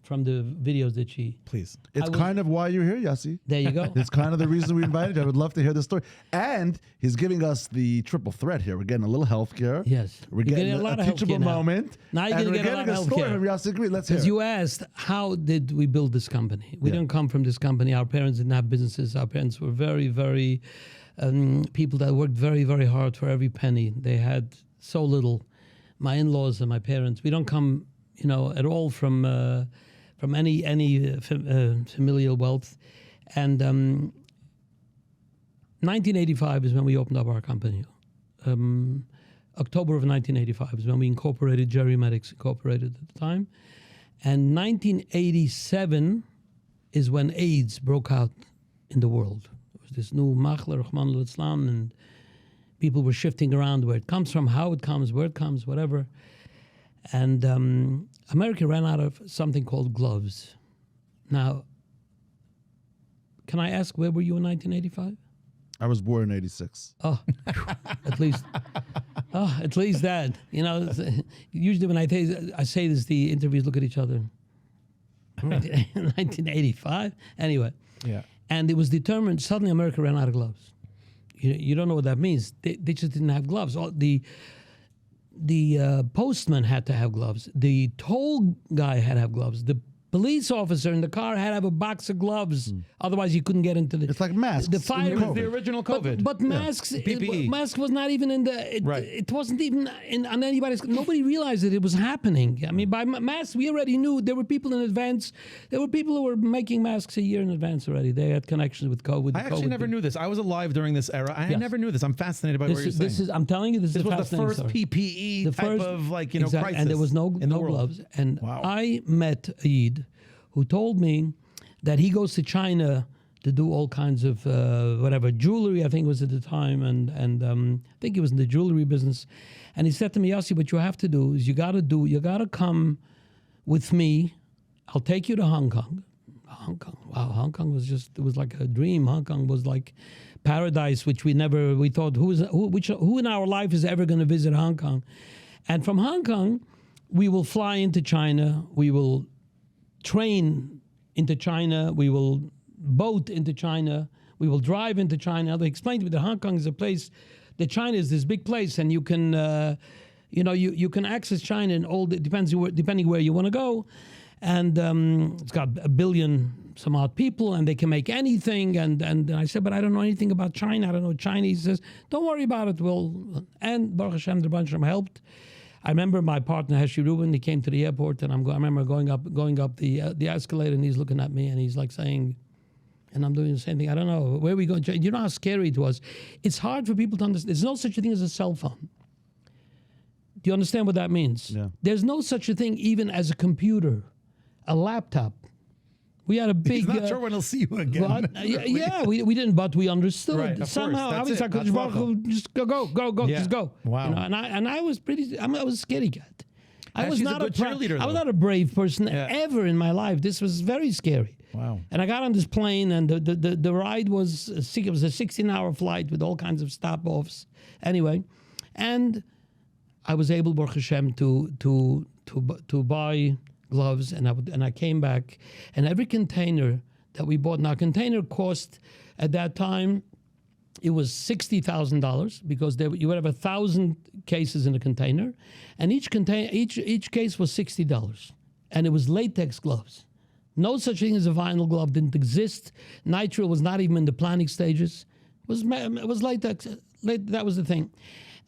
from the videos that she. Please. It's kind of why you're here, Yossi. There you go. It's kind of the reason we invited you. I would love to hear the story. And he's giving us the triple threat here. We're getting a little healthcare. Yes. We're You're getting getting a lot a of teachable healthcare now. moment. Now you're and gonna we're get a lot getting of a story healthcare. from Yossi Green. Let's hear Because it. you asked, how did we build this company? We didn't come from this company. Our parents didn't have businesses. Our parents were very, very people that worked very, very hard for every penny. They had so little. My in-laws and my parents. We don't come, at all from any familial wealth. And 1985 is when we opened up our company. October of 1985 is when we incorporated, Jerry Medics Incorporated at the time. And 1987 is when AIDS broke out in the world. There was this new Machler, Rahman al-Islam, and people were shifting around where it comes from, how it comes, where it comes, whatever. And America ran out of something called gloves. Now, can I ask, where were you in 1985? I was born in 86. Oh, at least that. Usually when I say this, the interviews look at each other. 1985? Anyway. Yeah. And it was determined, suddenly America ran out of gloves. You don't know what that means. They just didn't have gloves. The postman had to have gloves. The toll guy had to have gloves. The police officer in the car had to have a box of gloves. Otherwise, you couldn't get into the. It's like masks. The fire. in COVID. The original COVID. But masks. PPE. Mask was not even in the. Right. It wasn't even on anybody's. Nobody realized that it was happening. I mean, by masks, we already knew there were people in advance. There were people who were making masks a year in advance already. They had connections with COVID. I actually never knew this. I was alive during this era. I never knew this. I'm fascinated by what you're saying. I'm telling you, this This is a was the fascinating first story. PPE type of crisis. And there was no in the world. gloves. And Wow. I met Eid, who told me that he goes to China to do all kinds of jewelry, I think it was at the time, and I think he was in the jewelry business. And he said to me, Yossi, what you have to do is you got to come with me. I'll take you to Hong Kong. Wow, Hong Kong was it was like a dream. Hong Kong was like paradise, which we thought, who in our life is ever going to visit Hong Kong? And from Hong Kong, we will fly into China. We will train into China. We will boat into China. We will drive into China. They explained to me that Hong Kong is a place, that China is this big place, and you can, you can access China in depending where you want to go. And it's got 1 billion some odd people, and they can make anything. And I said, but I don't know anything about China. I don't know Chinese. He says, don't worry about it. And Baruch Hashem, the Rebbe helped. I remember my partner Heshi Rubin. He came to the airport, and I remember going up the escalator, and he's looking at me, and he's like saying, and I'm doing the same thing. I don't know where we go. You know how scary it was. It's hard for people to understand. There's no such a thing as a cell phone. Do you understand what that means? Yeah. There's no such a thing even as a computer, a laptop. We had a big. He's not sure when he'll see you again. We didn't, but we understood. Right, of Somehow, course. I was like, That's just go, Yeah. just go. Wow. And I was I was a scaredy cat. I was she's not a good cheerleader, I was though. not a brave person Yeah. ever in my life. This was very scary. Wow. And I got on this plane, and the ride was it was a 16-hour flight with all kinds of stop-offs. Anyway, and I was able, Baruch Hashem, to buy gloves, and I came back, and every container that we bought. Now, container cost at that time, it was $60,000 because you would have 1,000 cases in a container, and each case was $60, and it was latex gloves. No such thing as a vinyl glove didn't exist. Nitrile was not even in the planning stages. It was latex That was the thing.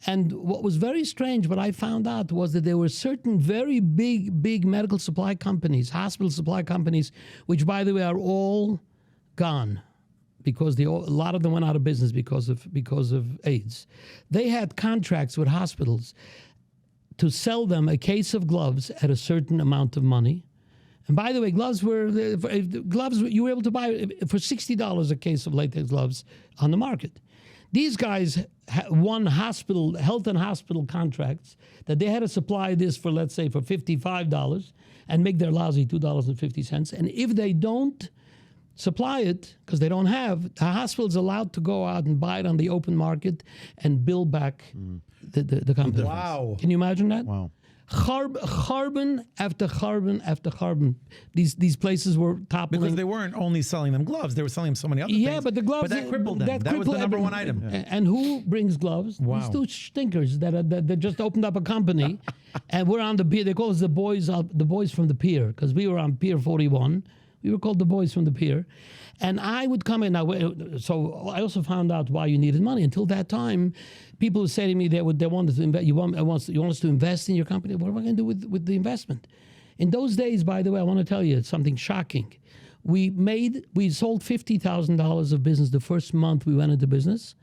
And what was very strange, what I found out was that there were certain very big medical supply companies, hospital supply companies, which, by the way, are all gone because a lot of them went out of business because of AIDS. They had contracts with hospitals to sell them a case of gloves at a certain amount of money. And by the way, gloves you were able to buy for $60 a case of latex gloves on the market. These guys won health and hospital contracts that they had to supply this for, let's say, for $55 and make their lousy $2.50. And if they don't supply it, because they don't have, the hospital's allowed to go out and buy it on the open market and bill back the company. Wow. Can you imagine that? Wow. Carbon after carbon after carbon. These places were toppling. Because they weren't only selling them gloves, they were selling them so many other things. Yeah, but the gloves... But that crippled them. That was the number one item. And who brings gloves? Wow. These two stinkers that just opened up a company. And we're on the pier. They call us the boys from the pier, because we were on Pier 41. We were called the boys from the pier. And I would come in. So I also found out why you needed money. Until that time, people would say to me they wanted to invest. You want us to invest in your company? What am I going to do with the investment? In those days, by the way, I want to tell you something shocking. We sold $50,000 of business the first month we went into business,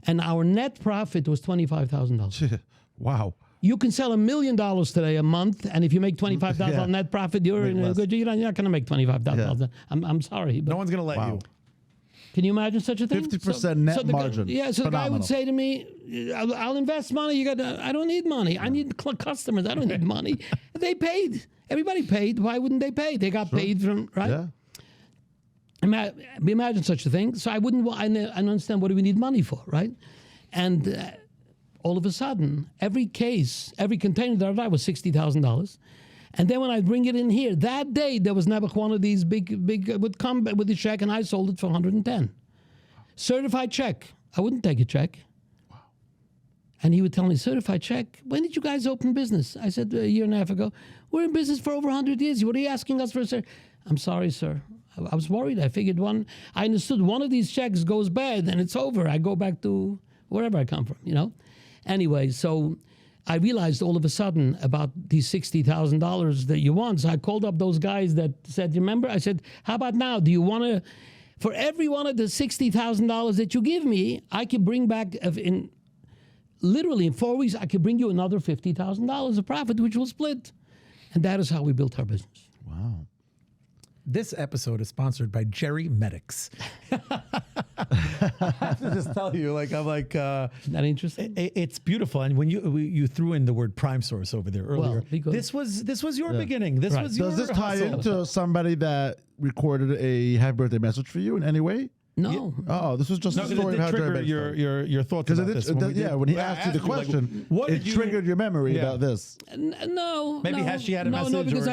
and our net profit was $25,000. Wow. You can sell $1 million today a month, and if you make $25,000 net profit, you're in a good. You're not going to make $25,000. Yeah. I'm sorry, but No one's going to let you. Can you imagine such a thing? 50% net margin. So the guy would say to me, "I'll invest money. I don't need money. I need customers. I don't need money." They paid. Everybody paid. Why wouldn't they pay? They got paid from right. Yeah. Imagine such a thing. So I wouldn't. I understand, what do we need money for, right? And all of a sudden, every container that I bought was $60,000. And then when I bring it in here, that day there was never one of these big would come with a check, and I sold it for 110. Certified check. I wouldn't take a check. Wow. And he would tell me, certified check? When did you guys open business? I said, a year and a half ago. We're in business for over 100 years. What are you asking us for, sir? I'm sorry, sir. I was worried. I figured I understood one of these checks goes bad and it's over. I go back to wherever I come from, Anyway, so I realized all of a sudden about these $60,000 that you want. So I called up those guys that said, remember? I said, how about now? Do you want to, for every one of the $60,000 that you give me, I could bring back, literally in 4 weeks, I could bring you another $50,000 of profit, which we'll split. And that is how we built our business. Wow. This episode is sponsored by Jerry Medics. I have to just tell you, That interesting? it's beautiful. And when you threw in the word Prime Source over there earlier, this was your beginning. This was your Does this tie hustle. into somebody that recorded a happy birthday message for you in any way? No. Oh, this was just a story of how trigger Jerry Medics started. your thoughts about this. When he asked you the question, it triggered your memory about this. No. Maybe has she had a message? No, because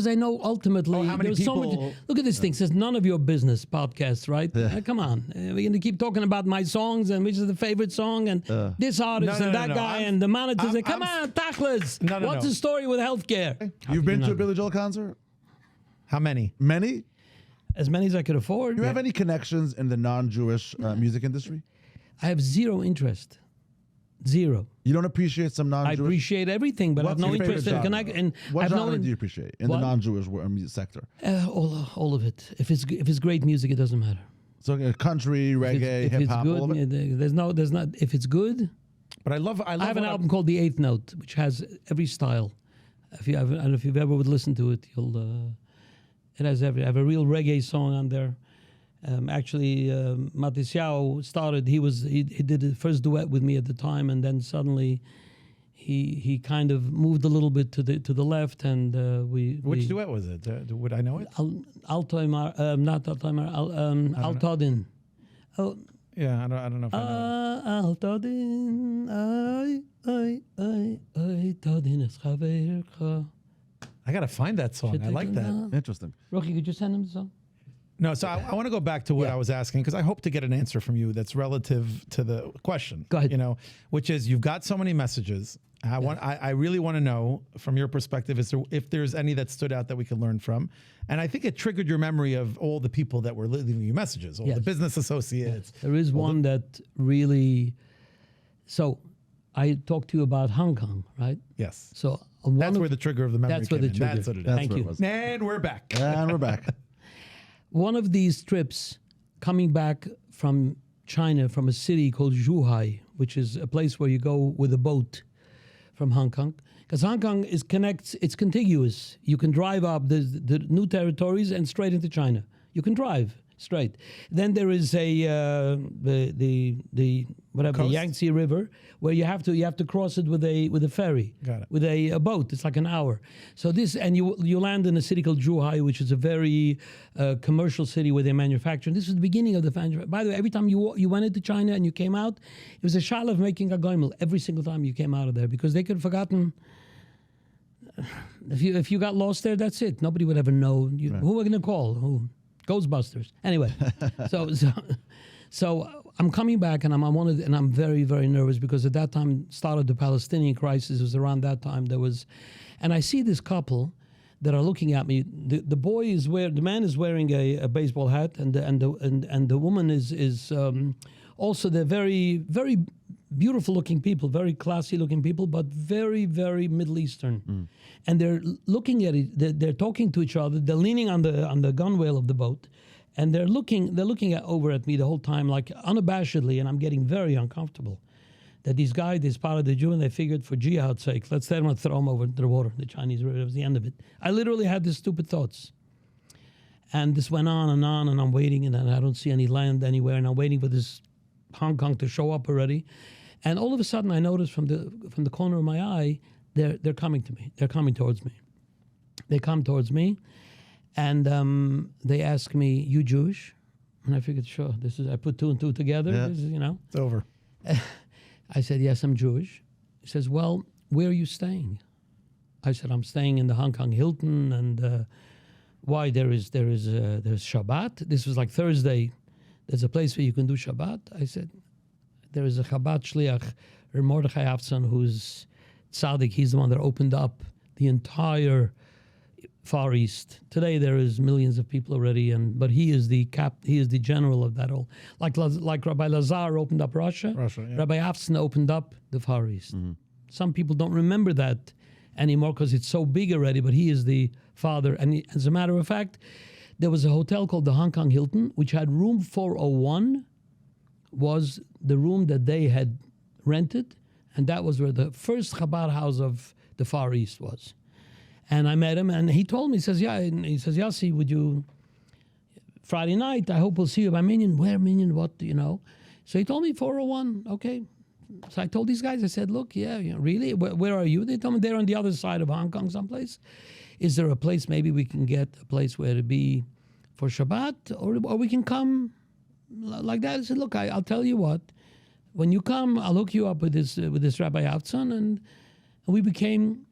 I know ultimately how many there's so people- much. Look at this thing. It says none of your business podcasts, right? Come on, we're going to keep talking about my songs and which is the favorite song and this artist and that guy and the monitors. Come on, tachlis. What's the story with healthcare? You've been to a Billy Joel concert? How many? Many? As many as I could afford. Do you have any connections in the non-Jewish music industry? I have zero interest. Zero. You don't appreciate some I non-Jewish? appreciate everything, but I have What's no your interest favorite in genre? connect. And What I have genre no do you appreciate in the What? non-Jewish music sector? all of it. If it's great music, it doesn't matter. So country, reggae, If hip it's hop, all of it. good, there's not. If it's good, But I love I have an album called The Eighth Note, which has every style. I don't know if you've ever would listen to it, it has every. I have a real reggae song on there. Actually, Matisiao started. He did the first duet with me at the time, and then suddenly, he kind of moved a little bit to the left, and Which duet was it? Would I know it? Altoimar, not Altoimar, Altodin. Oh. Yeah, I don't know if I know it. Altodin, ay, Todin es chavercha. I gotta find that song. I like that. Interesting. Rocky, could you send him the song? No, so I want to go back to what I was asking because I hope to get an answer from you that's relative to the question. Go ahead. Which is you've got so many messages. I really want to know from your perspective if there's any that stood out that we could learn from. And I think it triggered your memory of all the people that were leaving you messages, all the business associates. There is one that really So I talked to you about Hong Kong, right? Yes. So That's where the trigger of the memory that's where came the in. trigger. That's what it is. That's Thank what you. it was. And we're back. And we're back. One of these trips coming back from China, from a city called Zhuhai, which is a place where you go with a boat from Hong Kong. Because Hong Kong it's contiguous. You can drive up the new territories and straight into China. You can drive straight. Then there is the Coast? Yangtze River, where you have to cross it with a ferry, Got it. with a boat. It's like an hour. So you land in a city called Zhuhai, which is a very commercial city where they manufacture. And this is the beginning of the manufacture. By the way, every time you went into China and you came out, it was a shal of making a goimel every single time you came out of there, because they could have forgotten. If you got lost there, that's it. Nobody would ever know. Who are we going to call? Who? Ghostbusters. Anyway, so I'm coming back, and I'm very, very nervous, because at that time started the Palestinian crisis. It was around that time and I see this couple that are looking at me. The man is wearing a baseball hat, and the woman is also, they're very, very beautiful looking people, very classy looking people, but very, very Middle Eastern. And they're looking at it. They're talking to each other. They're leaning on the gunwale of the boat, and they're looking over at me the whole time, like unabashedly. And I'm getting very uncomfortable. That these guys, they spotted the Jew, and they figured, for jihad's sake, let's let them throw him over the water. The Chinese river. It was the end of it. I literally had these stupid thoughts. And this went on, and I'm waiting, and I don't see any land anywhere, and I'm waiting for this Hong Kong to show up already. And all of a sudden, I noticed from the corner of my eye, they're coming to me. They're coming towards me. They come towards me, and they ask me, "You Jewish?" And I figured, sure. I put two and two together. Yeah. This is, It's over. I said, "Yes, I'm Jewish." He says, "Well, where are you staying?" I said, "I'm staying in the Hong Kong Hilton." And why? There's Shabbat. This was like Thursday. There's a place where you can do Shabbat. I said, there is a Chabad Shliach, Mordechai Afzan, who's tzaddik. He's the one that opened up the entire Far East. Today there is millions of people already, but he is the general of that whole. Like Rabbi Lazar opened up Russia. Yeah. Rabbi Afzan opened up the Far East. Mm-hmm. Some people don't remember that anymore because it's so big already, but he is the father. And as a matter of fact, there was a hotel called the Hong Kong Hilton, which had room 401, was the room that they had rented, and that was where the first Chabad house of the Far East was. And I met him, and he told me, he says, Yossi, would you, Friday night, I hope we'll see you by Minyan. Where Minyan? What, So he told me 401, okay. So I told these guys, I said, look, really? Where are you? They told me they're on the other side of Hong Kong someplace. Is there a place maybe we can get a place where to be for Shabbat, or we can come like that? I said, look, I'll tell you what. When you come, I'll hook you up with this Rabbi Afzan, and we became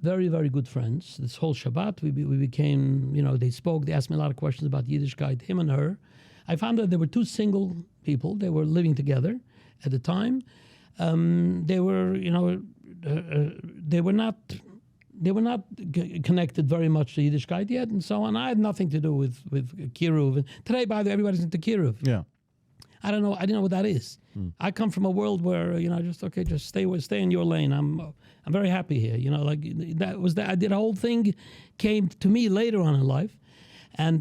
very, very good friends. This whole Shabbat, we became, they asked me a lot of questions about Yiddishkeit, him and her. I found out there were two single people. They were living together at the time. They were not connected very much to Yiddishkeit yet, and so on. I had nothing to do with Kiruv. And today, by the way, everybody's into Kiruv. Yeah. I don't know. I didn't know what that is. I come from a world where just stay in your lane. I'm very happy here. I did a whole thing, came to me later on in life, and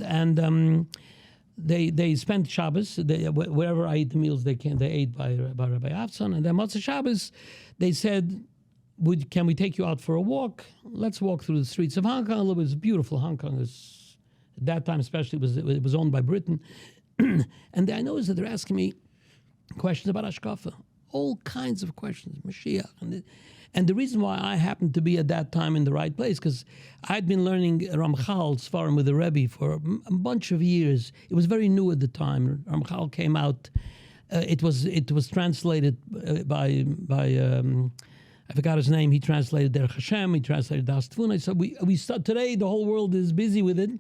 they spent Shabbos. Wherever I ate the meals, they ate by Rabbi Afzan, and then Motzei Shabbos, they said, can we take you out for a walk? Let's walk through the streets of Hong Kong. It was beautiful. Hong Kong was, at that time especially, it was owned by Britain. And I noticed that they're asking me questions about Hashkafa, all kinds of questions, Mashiach. And the reason why I happened to be at that time in the right place, because I'd been learning Ramchal's Sfarim with the Rebbe for a bunch of years. It was very new at the time. Ramchal came out. It was translated by I forgot his name. He translated Derech Hashem. He translated Das Tfuna. So we today the whole world is busy with it.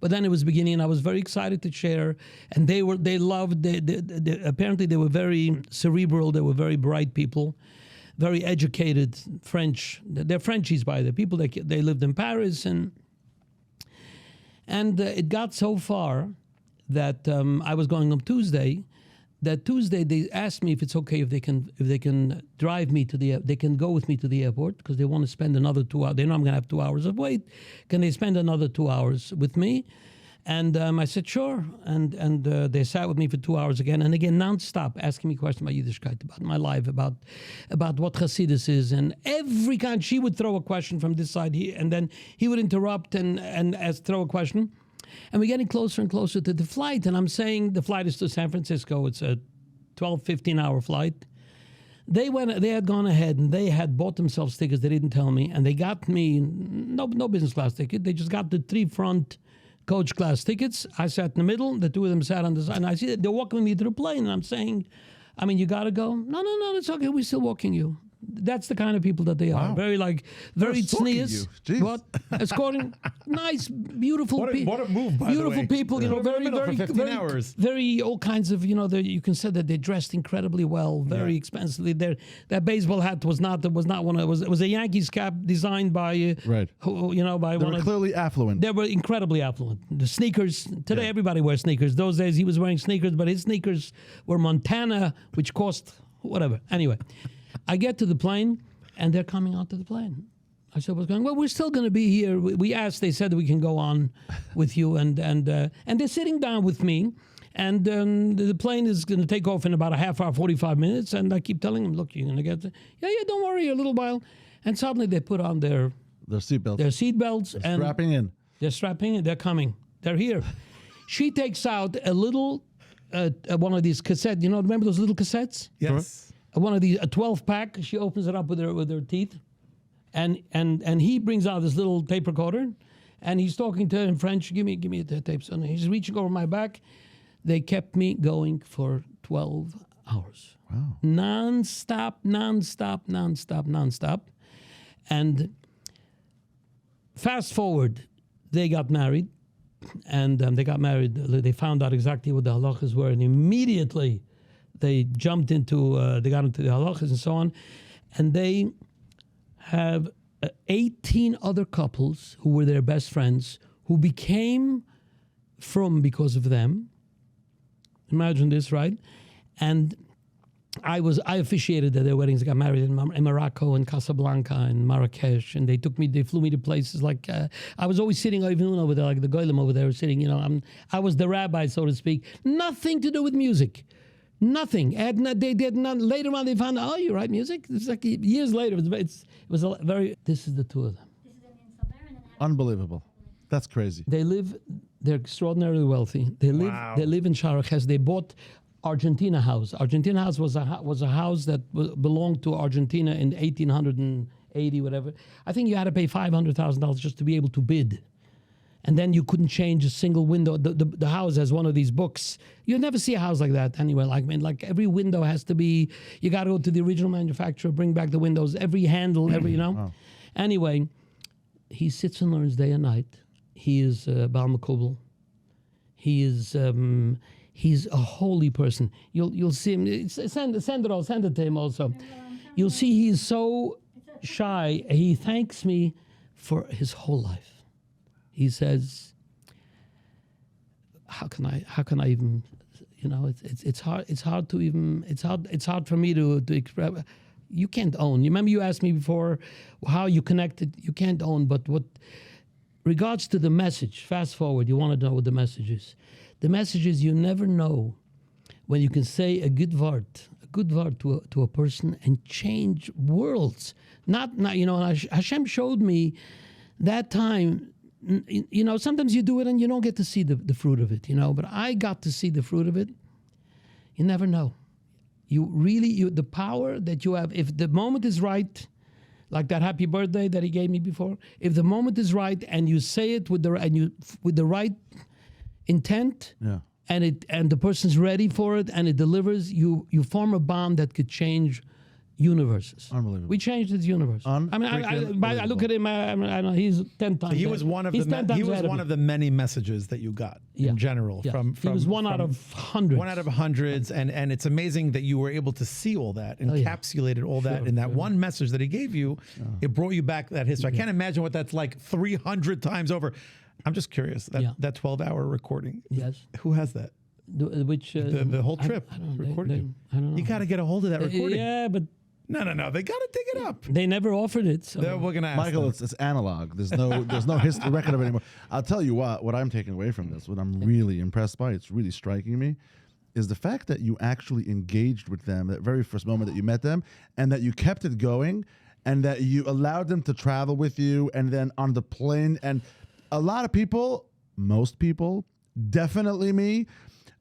But then it was beginning, and I was very excited to share. And they loved. Apparently they were very cerebral. They were very bright people, very educated French. They're Frenchies by the people. They lived in Paris, and it got so far that I was going on Tuesday. that Tuesday they asked me if it's okay if they can drive me to they can go with me to the airport because they want to spend another 2 hours. They know I'm going to have 2 hours of wait. Can they spend another 2 hours with me? And I said sure. And they sat with me for 2 hours again and again nonstop asking me questions about Yiddishkeit, about my life, about what Hasidus is, and every kind. She would throw a question from this side here, and then he would interrupt and throw a question. And we're getting closer and closer to the flight. And I'm saying the flight is to San Francisco. It's a 12, 15-hour flight. They had gone ahead and they had bought themselves tickets. They didn't tell me. And they got me no business class ticket. They just got the 3 front coach class tickets. I sat in the middle. The 2 of them sat on the side. And I see that they're walking me to the plane. And I'm saying, you got to go? No, it's okay. We're still walking you. That's the kind of people that they are. Wow. very tznius. What? Escorting nice, beautiful people. What a move, by the way. Beautiful people, very hours. Very all kinds of, you can say that they dressed incredibly well, very expensively. That baseball hat was not one of it was a Yankees cap designed by Right. By They one were of, clearly affluent. they were incredibly affluent. The sneakers, today everybody wears sneakers. Those days he was wearing sneakers, but his sneakers were Montana, which cost whatever. Anyway, I get to the plane, and they're coming onto the plane. I said, what's going on? Well, we're still going to be here. We asked, they said that we can go on with you, and they're sitting down with me, and the plane is going to take off in about a half hour, 45 minutes, and I keep telling them, look, you're going to get, don't worry, a little while. And suddenly they put on their seatbelts. And Strapping in. They're strapping in. They're coming. They're here. She takes out a little, one of these cassettes. Remember those little cassettes? Yes. One of these, a 12-pack. She opens it up with her teeth, and he brings out this little tape recorder, and he's talking to her in French. Give me the tapes. And he's reaching over my back. They kept me going for 12 hours. Wow. Non-stop. And fast forward, they got married, and They found out exactly what the halachas were, and immediately they jumped they got into the halachas and so on, and they have 18 other couples who were their best friends who became from because of them. Imagine this, right? And I officiated at their weddings. I got married in Morocco and Casablanca and Marrakesh, and they flew me to places like, I was always sitting even over there, like the Goylem over there sitting, I was the rabbi, so to speak. Nothing to do with music. Nothing. They did not. Later on, they found out, you write music? It's like years later. It was a very, this is the 2 of them. Unbelievable. That's crazy. They're extraordinarily wealthy. They live in Sharaches. They bought Argentina House. Argentina House was a house that belonged to Argentina in 1880, whatever. I think you had to pay $500,000 just to be able to bid. And then you couldn't change a single window. The house has one of these books. You'll never see a house like that anywhere. Like every window has to be, you got to go to the original manufacturer, bring back the windows, every handle, Wow. Anyway, he sits and learns day and night. He is Baal Makubal. He is, he's a holy person. You'll see him. Send it to him also. You'll see he's so shy. He thanks me for his whole life. He says, "How can I even? It's hard for me to express. You can't own. You remember you asked me before how you connected. You can't own. But what regards to the message? Fast forward. You want to know what the message is. The message is you never know when you can say a good word to a person and change worlds. Not Hashem showed me that time. Sometimes you do it and you don't get to see the fruit of it, but I got to see the fruit of it. You never know. The power that you have, if the moment is right, like that happy birthday that he gave me before, if the moment is right and you say it with the right intent, and the person's ready for it and it delivers, you form a bond that could change universes. Unbelievable. We changed his universe. I look at him. I know he's 10 times. He was one of the many messages that you got in general. Yeah. From he was one out of hundreds. One out of hundreds, and it's amazing that you were able to see all that, encapsulated all that in that one message that he gave you. It brought you back that history. I can't imagine what that's like 300 times over. I'm just curious. That 12-hour recording. Yes. Who has that? Which The whole trip I don't know, recorded. I don't know. You got to get a hold of that recording. Yeah, but No. They got to dig it up. they never offered it. So. We're gonna ask Michael, them. it's analog. There's no history record of it anymore. I'll tell you what I'm taking away from this, what I'm really impressed by, it's really striking me, is the fact that you actually engaged with them at the very first moment that you met them, and that you kept it going, and that you allowed them to travel with you, and then on the plane. And a lot of people, most people, definitely me,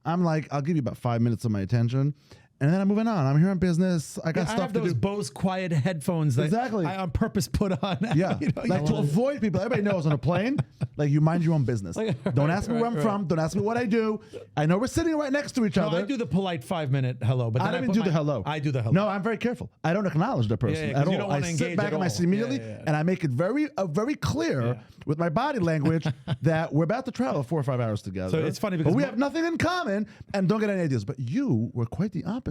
I'm like, I'll give you about 5 minutes of my attention, and then I'm moving on. I'm here on business. I got I stuff have to those do. Bose quiet headphones that Exactly. I on purpose put on. Yeah, You know, like to avoid people. Everybody knows on a plane, like you mind your own business. Don't ask me where I'm from. Don't ask me what I do. I know we're sitting right next to each no, other. I do the polite 5-minute hello, but I then don't even put do my- the hello. I do the hello. No, I'm very careful. I don't acknowledge the person Yeah, 'cause at you all. don't I wanna sit engage back at in my all. seat immediately, Yeah. and I make it very clear with my body language that we're about to travel 4 or 5 hours together. So it's funny because but we have nothing in common, and don't get any ideas. But you were quite the opposite.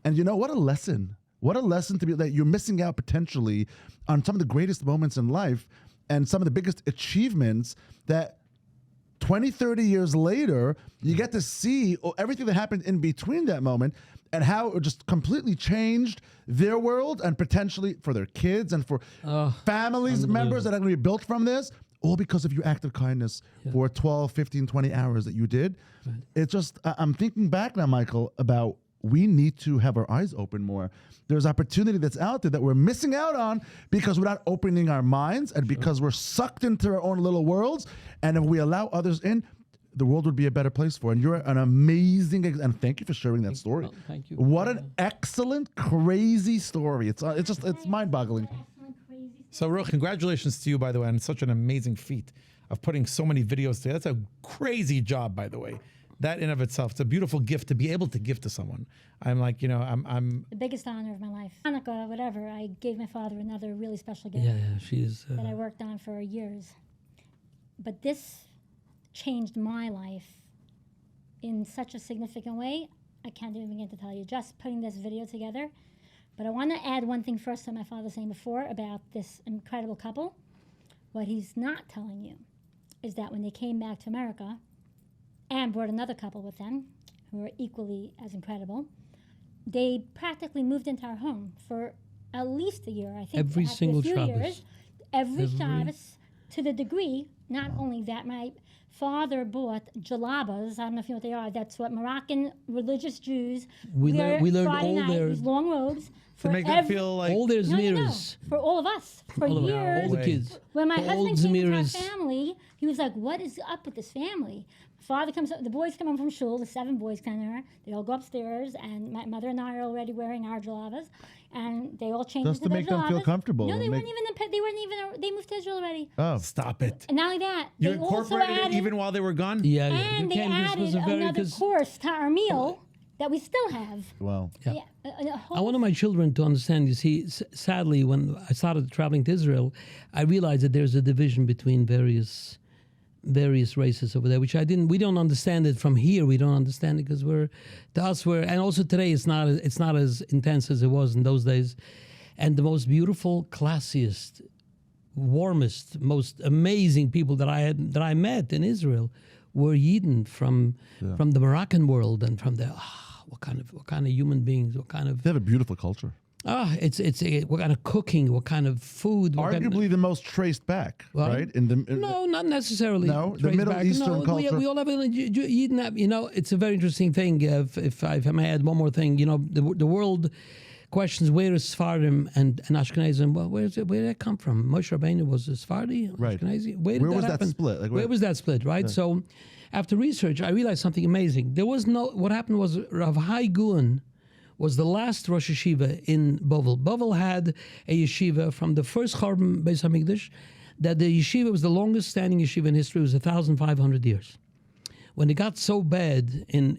And you know what a lesson. What a lesson to be that you're missing out potentially on some of the greatest moments in life and some of the biggest achievements that 20, 30 years later, you get to see everything that happened in between that moment and how it just completely changed their world and potentially for their kids and for families, members that are going to be built from this, all because of your act of kindness for 12, 15, 20 hours that you did. Right. It's just, I'm thinking back now, Michael, about we need to have our eyes open more. There's opportunity that's out there that we're missing out on because we're not opening our minds and because we're sucked into our own little worlds. And if we allow others in, the world would be a better place for. And you're an amazing, and thank you for sharing that story. Well, thank you. What an excellent, crazy story. It's mind-boggling. So, real congratulations to you, by the way, on such an amazing feat of putting so many videos together. That's a crazy job, by the way. That in of itself, it's a beautiful gift to be able to give to someone. I'm like, I'm the biggest honor of my life. Hanukkah, whatever, I gave my father another really special gift She's that I worked on for years. But this changed my life in such a significant way, I can't even begin to tell you, just putting this video together. But I want to add one thing first to my father was saying before about this incredible couple. What he's not telling you is that when they came back to America, and brought another couple with them who were equally as incredible, they practically moved into our home for at least a year. I think Every after single a few Shabbos. years, every Shabbos, to the degree, not only that, my father bought jalabas. I don't know if you know what they are. That's what Moroccan religious Jews We wear learned Friday all night, their- these long robes. to make them feel like all their No, mirrors. for all of us, for All of them, years. all the kids. When my All husband came into our Zemiras. family, he was like, "What is up with this family?" Father comes up, the boys come home from shul, the 7 boys come there, they all go upstairs, and my mother and I are already wearing our jalabas, and they all change Just into to their make them feel jalabas. comfortable No, and they make- they moved to Israel already. Oh, stop it. And not only that, You they also incorporated added, it even while they were gone? Yeah, and they added another course to our meal that we still have. well. Yeah, a whole I wanted my children to understand. You see, sadly, when I started traveling to Israel, I realized that there's a division between various races over there, which we don't understand it from here. We don't understand it because and also today it's not as intense as it was in those days. And the most beautiful, classiest, warmest, most amazing people that I met in Israel were Yidden from the Moroccan world and from the what kind of human beings, what kind of They have a beautiful culture. it's what kind of cooking, what kind of food, what kind of- Arguably the most traced back, What? right? No, not necessarily. No, the Trace Middle back. Eastern culture. We all have Eden. It's a very interesting thing. If I may add one more thing, the world questions where is Sephardim and Ashkenazim. Well, where did that come from? Moshe Rabbeinu was a Sephardi, Right. Ashkenazi. Where was that happen? split? Like, where was that split? Right. So, after research, I realized something amazing. What happened was Rav Hai Guan was the last Rosh Yeshiva in Bovel. Bovel had a yeshiva from the first Churban Beis Hamikdash, that the yeshiva was the longest standing yeshiva in history. It was 1,500 years. When it got so bad in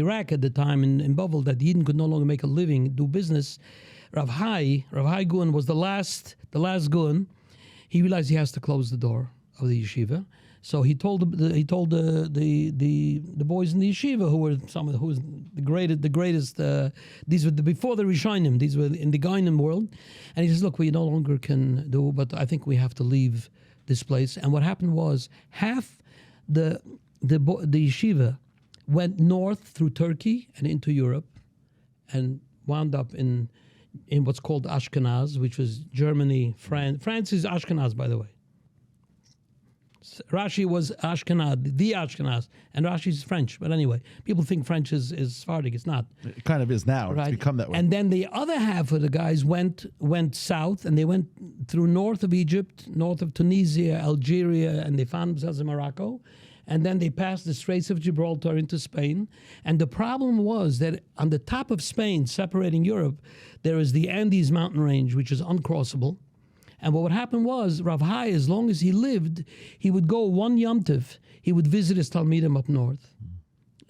Iraq at the time, in Bovel, that Yidden could no longer make a living, do business, Rav Hai Guan was the last Guan. He realized he has to close the door of the yeshiva. So he told the boys in the yeshiva, who was the greatest. These were before the Rishonim. These were in the Gainim world, and he says, "Look, we no longer can do, but I think we have to leave this place." And what happened was half the yeshiva went north through Turkey and into Europe, and wound up in what's called Ashkenaz, which was Germany, France. France is Ashkenaz, by the way. Rashi was Ashkenaz, the Ashkenaz, and Rashi is French. But anyway, people think French is Sephardic. It's not. It kind of is now. It's become that way. And then the other half of the guys went south, and they went through north of Egypt, north of Tunisia, Algeria, and they found themselves in Morocco. And then they passed the Straits of Gibraltar into Spain. And the problem was that on the top of Spain, separating Europe, there is the Andes mountain range, which is uncrossable. And what would happen was, Rav Hai, as long as he lived, he would go one Yom Tov, he would visit his Talmidim up north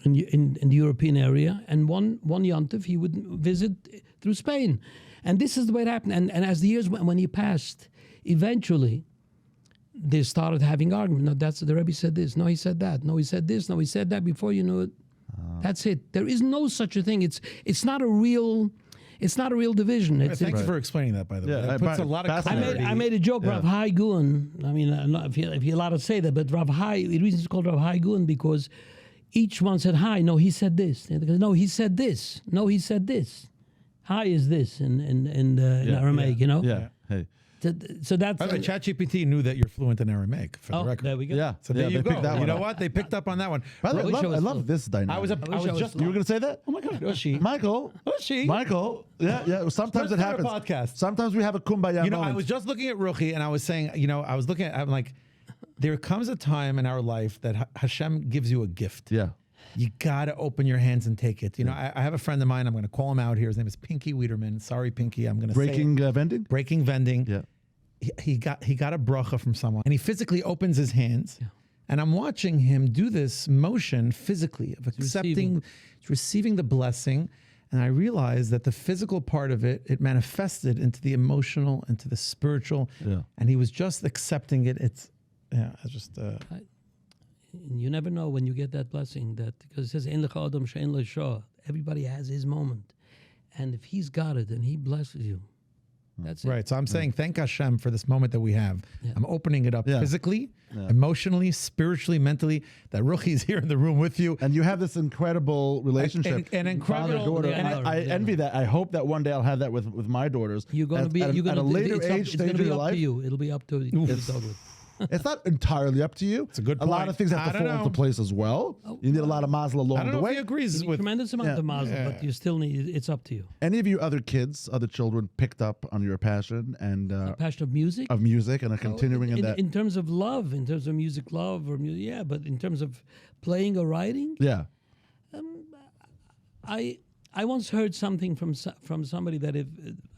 in the European area, and one Yom Tov he would visit through Spain. And this is the way it happened. And as the years went, when he passed, eventually they started having arguments. No, that's the Rebbe said this. No, he said that. No, he said this. No, he said that. Before you knew it, that's it. There is no such a thing. It's not a real division. Thanks for explaining that, by the way. Yeah, That puts a lot of clarity. I made a joke, Rav Hai Guan. I mean, I'm not, if you're allowed to say that, but Rav Hai, the reason it's called Rav Hai Guan because each one said hi. No, he said this. No, he said this. No, he said this. Hi is this in Aramaic, you know. Yeah. Hey. So that's. By the way, ChatGPT knew that you're fluent in Aramaic, for the record. There we go. Yeah. So there yeah, you they go. picked that You one know up. what? They picked up on that one. By the way, wish I I was love full. this dynamic. I was just. You were going to say that? Oh my God, Yossi. Michael. Yossi. Michael. Yeah. Sometimes Let's it start a happens. podcast. Sometimes we have a kumbaya You know, moment. I was just looking at Ruchi and I was saying, I'm like, there comes a time in our life that Hashem gives you a gift. Yeah. You got to open your hands and take it. You know, I have a friend of mine. I'm going to call him out here. His name is Pinky Wiederman. Sorry, Pinky. I'm going to Breaking say it. vending? Breaking vending. Yeah. He got a bracha from someone, and he physically opens his hands, and I'm watching him do this motion physically of accepting, receiving the blessing, and I realized that the physical part of it manifested into the emotional, into the spiritual, and he was just accepting it. It's You never know when you get that blessing, that because it says "Ein lecha adam she'ein lo shah." Everybody has his moment, and if he's got it, then he blesses you. That's it. right. So I'm saying thank Hashem for this moment that we have. Yeah. I'm opening it up physically, emotionally, spiritually, mentally. That Ruchi's here in the room with you. And you have this incredible relationship. An incredible- father-daughter. Yeah, And I envy that. I hope that one day I'll have that with my daughters. You're going to be. at You're going a to later it's age going stage to of be your up life. to you. It'll be up to you. to start with. It's not entirely up to you. It's a good A lot point. of things have I to don't fall know. into place as well. You need a lot of mazel along I don't the know if way. he agrees with. Tremendous amount of mazel, but you still need. It's up to you. Any of you other kids, other children, picked up on your passion and A passion of music. of music and are continuing in that? In terms of love, in terms of music love or music, yeah. But in terms of playing or writing, Yeah. I once heard something from somebody that if,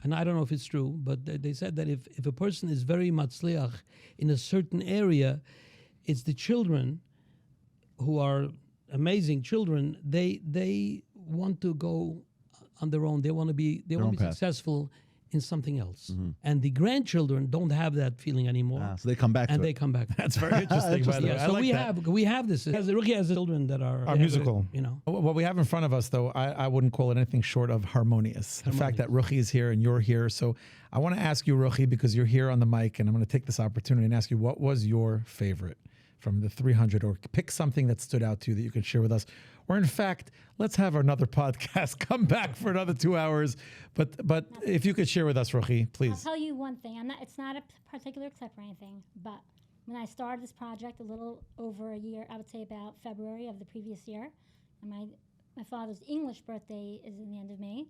and I don't know if it's true, but they said that if a person is very matzliach in a certain area, it's the children who are amazing children. They want to go on their own. They want to be own path. successful in something else. And the grandchildren don't have that feeling anymore. So they come back and to they it. come back. That's very interesting. By the way, Yeah, I so like we that. have this. Rookie has children that are musical. You know. What we have in front of us, though, I wouldn't call it anything short of harmonious. The fact that Ruchi is here and you're here. So I want to ask you, Ruchi, because you're here on the mic, and I'm going to take this opportunity and ask you, what was your favorite from the 300? Or pick something that stood out to you that you can share with us. Or in fact, let's have another podcast. Come back for another 2 hours. But if you could share with us, Ruchi, I'll please. tell you one thing. It's not a particular clip or anything, but when I started this project a little over a year, I would say about February of the previous year, and my father's English birthday is in the end of May,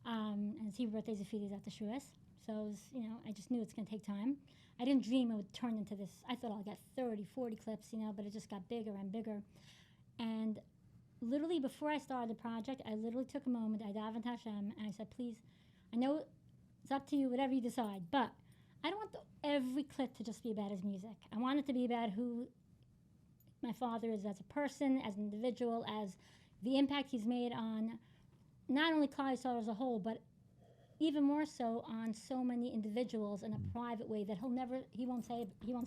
and his Hebrew birthday is a few days after Shavuos. So it was, I just knew it's going to take time. I didn't dream it would turn into this. I thought I'll get 30, 40 clips, but it just got bigger and bigger. And literally before I started the project, I literally took a moment, I davened Hashem, and I said, please, I know it's up to you, whatever you decide, but I don't want every clip to just be about his music. I want it to be about who my father is as a person, as an individual, as the impact he's made on not only Klal Yisrael as a whole, but even more so on so many individuals in a private way that he won't say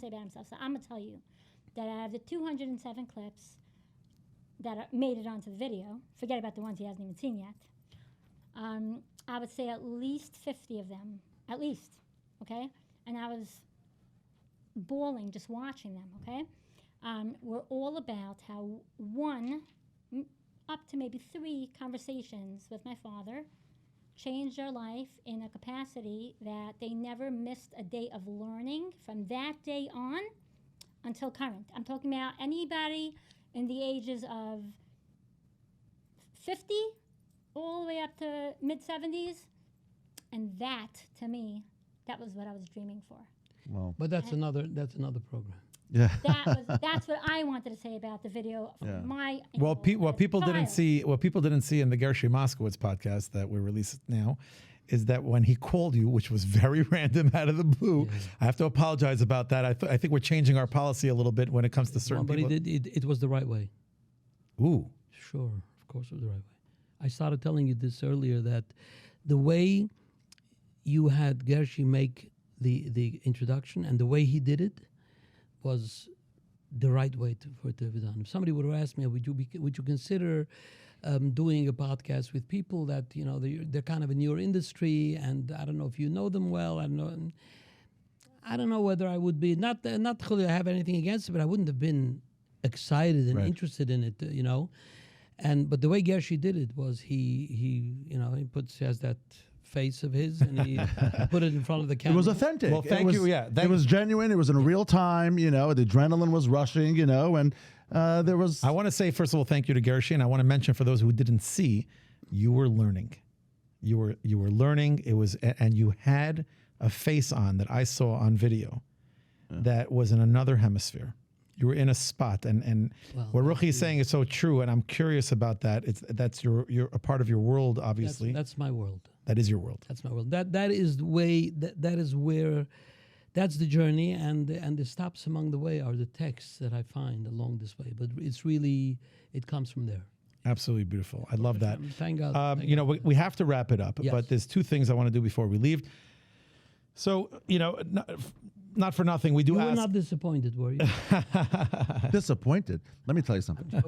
about himself. So I'm gonna tell you that out of the 207 clips that made it onto the video, forget about the ones he hasn't even seen yet, I would say at least 50 of them, at least, okay? And I was bawling just watching them, okay? Were all about how one, up to maybe 3 conversations with my father changed their life in a capacity that they never missed a day of learning from that day on until current. I'm talking about anybody in the ages of 50 all the way up to mid-70s. And that, to me, that was what I was dreaming for. Well, But that's another program. yeah. That's what I wanted to say about the video from Yeah. my Well, angle what as a people didn't child. see, what people didn't see in the Gershie Moskowitz podcast that we released now, is that when he called you, which was very random out of the blue, I have to apologize about that. I think we're changing our policy a little bit when it comes to certain But people. it was the right way. Ooh, Sure, of course it was the right way. I started telling you this earlier, that the way you had Gershie make the introduction and the way he did it was the right way for it to be done. If somebody would have asked me, would you consider doing a podcast with people that they're kind of in your industry, and I don't know if you know them well. I don't know whether I would be not that I have anything against it, but I wouldn't have been excited and Right. interested in it, but the way Gershie did it was he has that face of his and he put it in front of the It camera. was authentic. Well, thank you. Yeah, it was genuine. It was in real time. The adrenaline was rushing. And there was. I want to say, first of all, thank you to Gershie, and I want to mention for those who didn't see, you were learning. You were learning. It was, and you had a face on that I saw on video that was in another hemisphere. You were in a spot, and what Ruchi is saying is so true, and I'm curious about that. That's you're a part of your world, obviously. That's my world. That is your world. That's my world. That is the way. That is where. That's the journey, and the stops along the way are the texts that I find along this way. But it's really, it comes from there. Absolutely beautiful. I love that. Thank God. Thank God. We have to wrap it up, Yes. but there's 2 things I want to do before we leave. So, not for nothing, we do You were ask. not disappointed, were you? disappointed. Let me tell you something.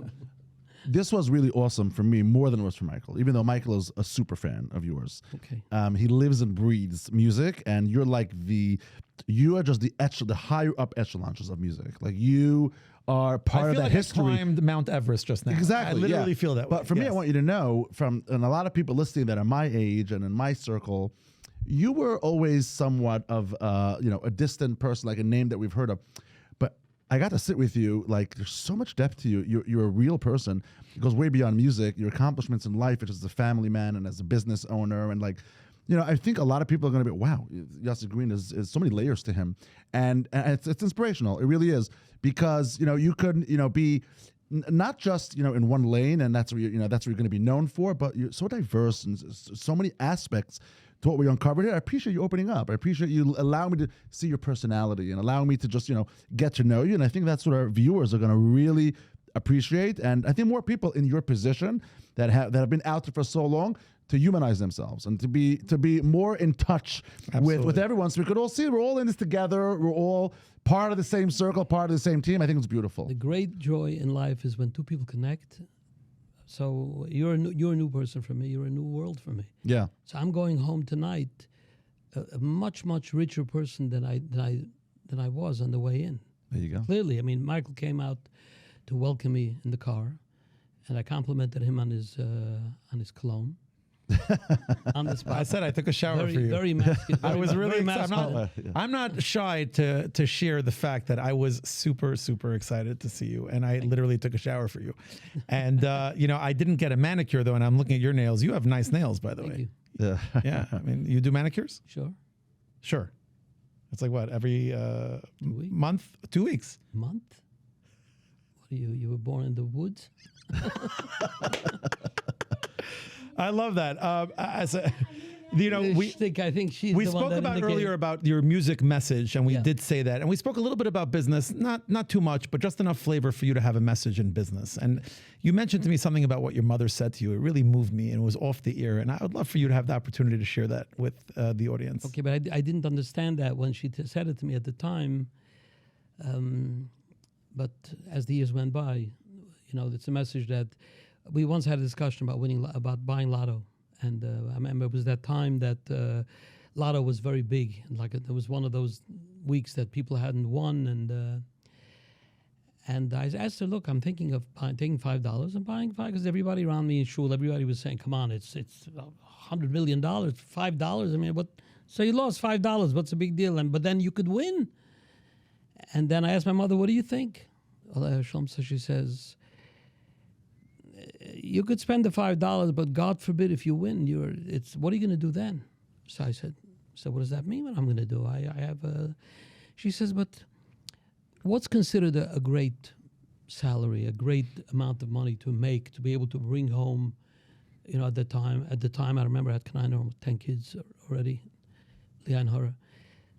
This was really awesome for me, more than it was for Michael, even though Michael is a super fan of yours. Okay. He lives and breathes music, and you're like you are just the higher up echelons of music. Like you are part I of feel that like history. I climbed Mount Everest just now. Exactly. I literally yeah. feel that way. But for me, I Yes. want you to know and a lot of people listening that are my age and in my circle, you were always somewhat of a distant person, like a name that we've heard of. But I got to sit with you. Like there's so much depth to you. You're a real person. It goes way beyond music. Your accomplishments in life, as a family man and as a business owner, and I think a lot of people are going to be, wow, Yossi Green is so many layers to him, and it's inspirational. It really is, because you could be not just in one lane, and that's where that's what you're going to be known for, but you're so diverse and so many aspects to what we uncovered here. I appreciate you opening up. I appreciate you allowing me to see your personality and allowing me to just get to know you. And I think that's what our viewers are going to really appreciate. And I think more people in your position that have been out there for so long, to humanize themselves and to be more in touch with everyone, so we could all see we're all in this together. We're all part of the same circle, part of the same team. I think it's beautiful. The great joy in life is when 2 people connect. So you're a new person for me. You're a new world for me. Yeah. So I'm going home tonight a much richer person than I was on the way in. There you go. Clearly, I mean, Michael came out to welcome me in the car, and I complimented him on his cologne. On the spot. I said I took a shower very, for you. very masculine. I was really very excited. masculine. I'm not shy to share the fact that I was super excited to see you, and I literally took a shower for you. And I didn't get a manicure though, and I'm looking at your nails. You have nice nails, by the Thank way. you. Yeah. Yeah, I mean, you do manicures? Sure. Sure. It's like what, every weeks. month, 2 weeks? Month? What are you? You were born in the woods? I love that. I think she's we the one spoke that about indicated- earlier about your music message, and we Yeah. did say that, and we spoke a little bit about business, not too much, but just enough flavor for you to have a message in business. And you mentioned to me something about what your mother said to you. It really moved me, and it was off the ear. And I would love for you to have the opportunity to share that with the audience. Okay, but I didn't understand that when she said it to me at the time. But as the years went by, it's a message that we once had a discussion about buying lotto, and I remember it was that time that lotto was very big. Like it was one of those weeks that people hadn't won, And I asked her, look, I'm thinking of taking $5 and buying 5 because everybody around me in shul, everybody was saying, come on, it's $100 million, $5. I mean, what? So you lost $5. What's the big deal? But then you could win. And then I asked my mother, what do you think? So she says, you could spend the $5, but God forbid if you win, what are you going to do then? So I said, so what does that mean? What I'm going to do? She says, but what's considered a great salary, a great amount of money to make, to be able to bring home, at the time I remember I had 10 kids already, Leah and Hara.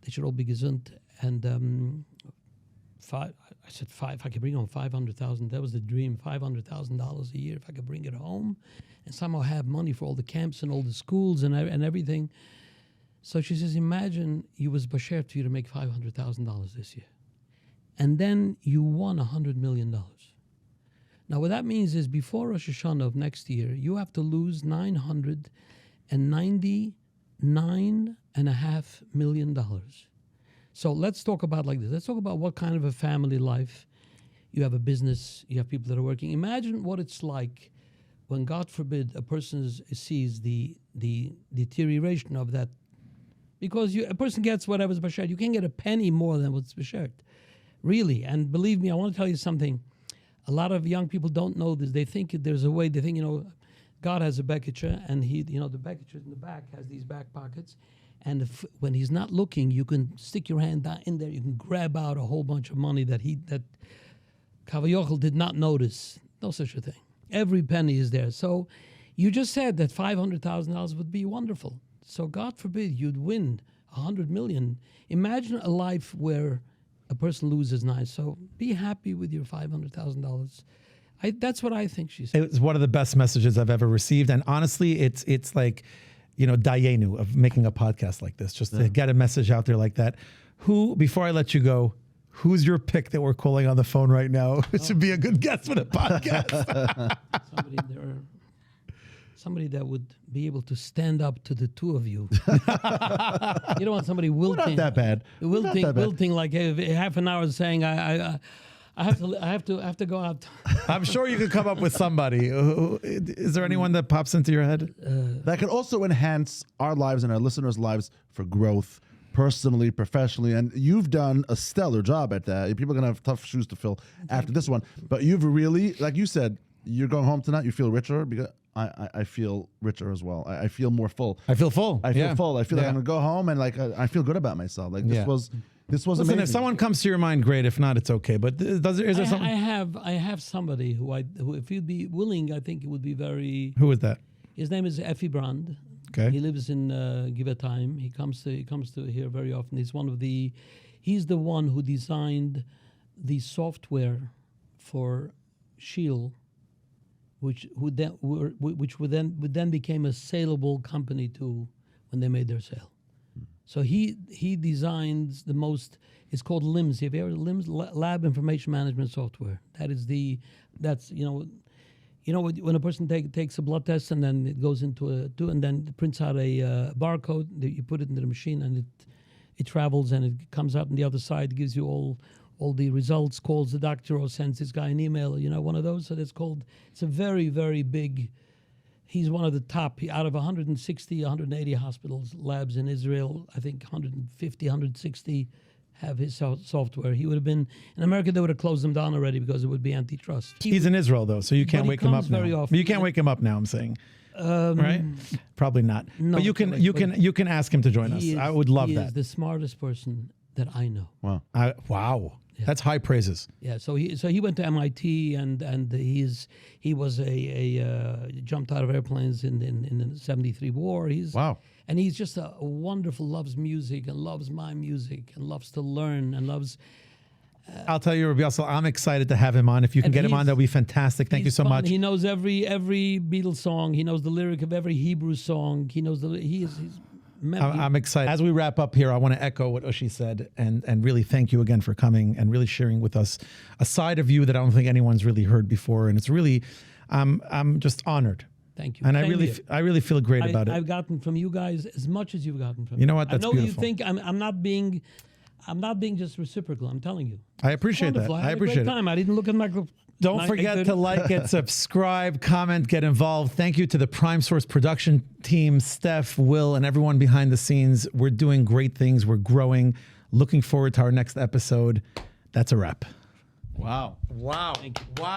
They should all be gesund. And I said, if I could bring home $500,000, that was the dream, $500,000 a year. If I could bring it home and somehow have money for all the camps and all the schools and everything. So she says, imagine you was basher for you to make $500,000 this year. And then you won $100 million. Now, what that means is before Rosh Hashanah of next year, you have to lose $999.5 million. So let's talk about like this. Let's talk about what kind of a family life. You have a business, you have people that are working. Imagine what it's like when, God forbid, a person sees the deterioration of that. Because a person gets whatever's basher. You can't get a penny more than what's basher. Really. And believe me, I want to tell you something. A lot of young people don't know this. They think there's a way. They think, God has a bekitcher, and the bekitcher in the back has these back pockets. And when he's not looking, you can stick your hand down in there. You can grab out a whole bunch of money that Kavayochel did not notice. No such a thing. Every penny is there. So you just said that $500,000 would be wonderful. So God forbid you'd win $100 million. Imagine a life where a person loses 9. So be happy with your $500,000. That's what I think she said. It's one of the best messages I've ever received. And honestly, it's like, Dayenu of making a podcast like this, just to get a message out there like that. Before I let you go, who's your pick that we're calling on the phone right now? It should be a good guest for the podcast. Somebody that would be able to stand up to the two of you. You don't want somebody wilting. Not that bad. Wilting like half an hour saying, I have to go out. I'm sure you could come up with somebody. Is there anyone that pops into your head? That could also enhance our lives and our listeners' lives for growth, personally, professionally. And you've done a stellar job at that. People are going to have tough shoes to fill after this one. But you've really, like you said, you're going home tonight, you feel richer because I feel richer as well. I feel more full. I feel full. I feel full. I feel like I'm gonna go home and I feel good about myself. Like this was Listen, amazing. if someone comes to your mind, great. If not, it's okay. But is there something? I have somebody who if you'd be willing, I think it would be very. Who is that? His name is Effie Brand. Okay. He lives in Givatayim. He comes to here very often. He's the one who designed the software for Shield, which would then became a saleable company too when they made their sale. So he designs the most. It's called LIMS. Have you ever LIMS? Lab Information Management Software. When a person takes a blood test and then it goes into and then it prints out a barcode. You put it into the machine and it travels and it comes out on the other side. It gives you all the results, calls the doctor or sends this guy an email, one of those. So it's a very, very big, he's one of the top, out of 160, 180 hospitals, labs in Israel, I think 150, 160 have his software. He would have been, in America, they would have closed him down already because it would be antitrust. He's in Israel though, so you can't wake him up now. Very often. You can't wake him up now, I'm saying. Right? Probably not. No, but you can ask him to join us. I would love that. He is the smartest person that I know. Wow. Wow. Yeah. That's high praises. Yeah, so he went to MIT and he was jumped out of airplanes in the '73 war. And he's just a wonderful, loves music and loves my music and loves to learn and loves. I'll tell you, Rabbi Yossel, I'm excited to have him on. If you can get him on, that'll be fantastic. Thank you so much. He knows every Beatles song. He knows the lyric of every Hebrew song. He knows I'm excited. As we wrap up here, I want to echo what Ushi said and really thank you again for coming and really sharing with us a side of you that I don't think anyone's really heard before. And it's really, I'm just honored. Thank you. And I really feel great about it. I've gotten from you guys as much as you've gotten from me. You know what? That's I know beautiful. you think I'm not being. I'm not being just reciprocal. I'm telling you. I appreciate that. Wonderful. I had a appreciate great it. time. I didn't look at my. Don't forget to like it, subscribe, comment, get involved. Thank you to the Prime Source production team, Steph, Will, and everyone behind the scenes. We're doing great things. We're growing. Looking forward to our next episode. That's a wrap. Wow. Wow. Wow.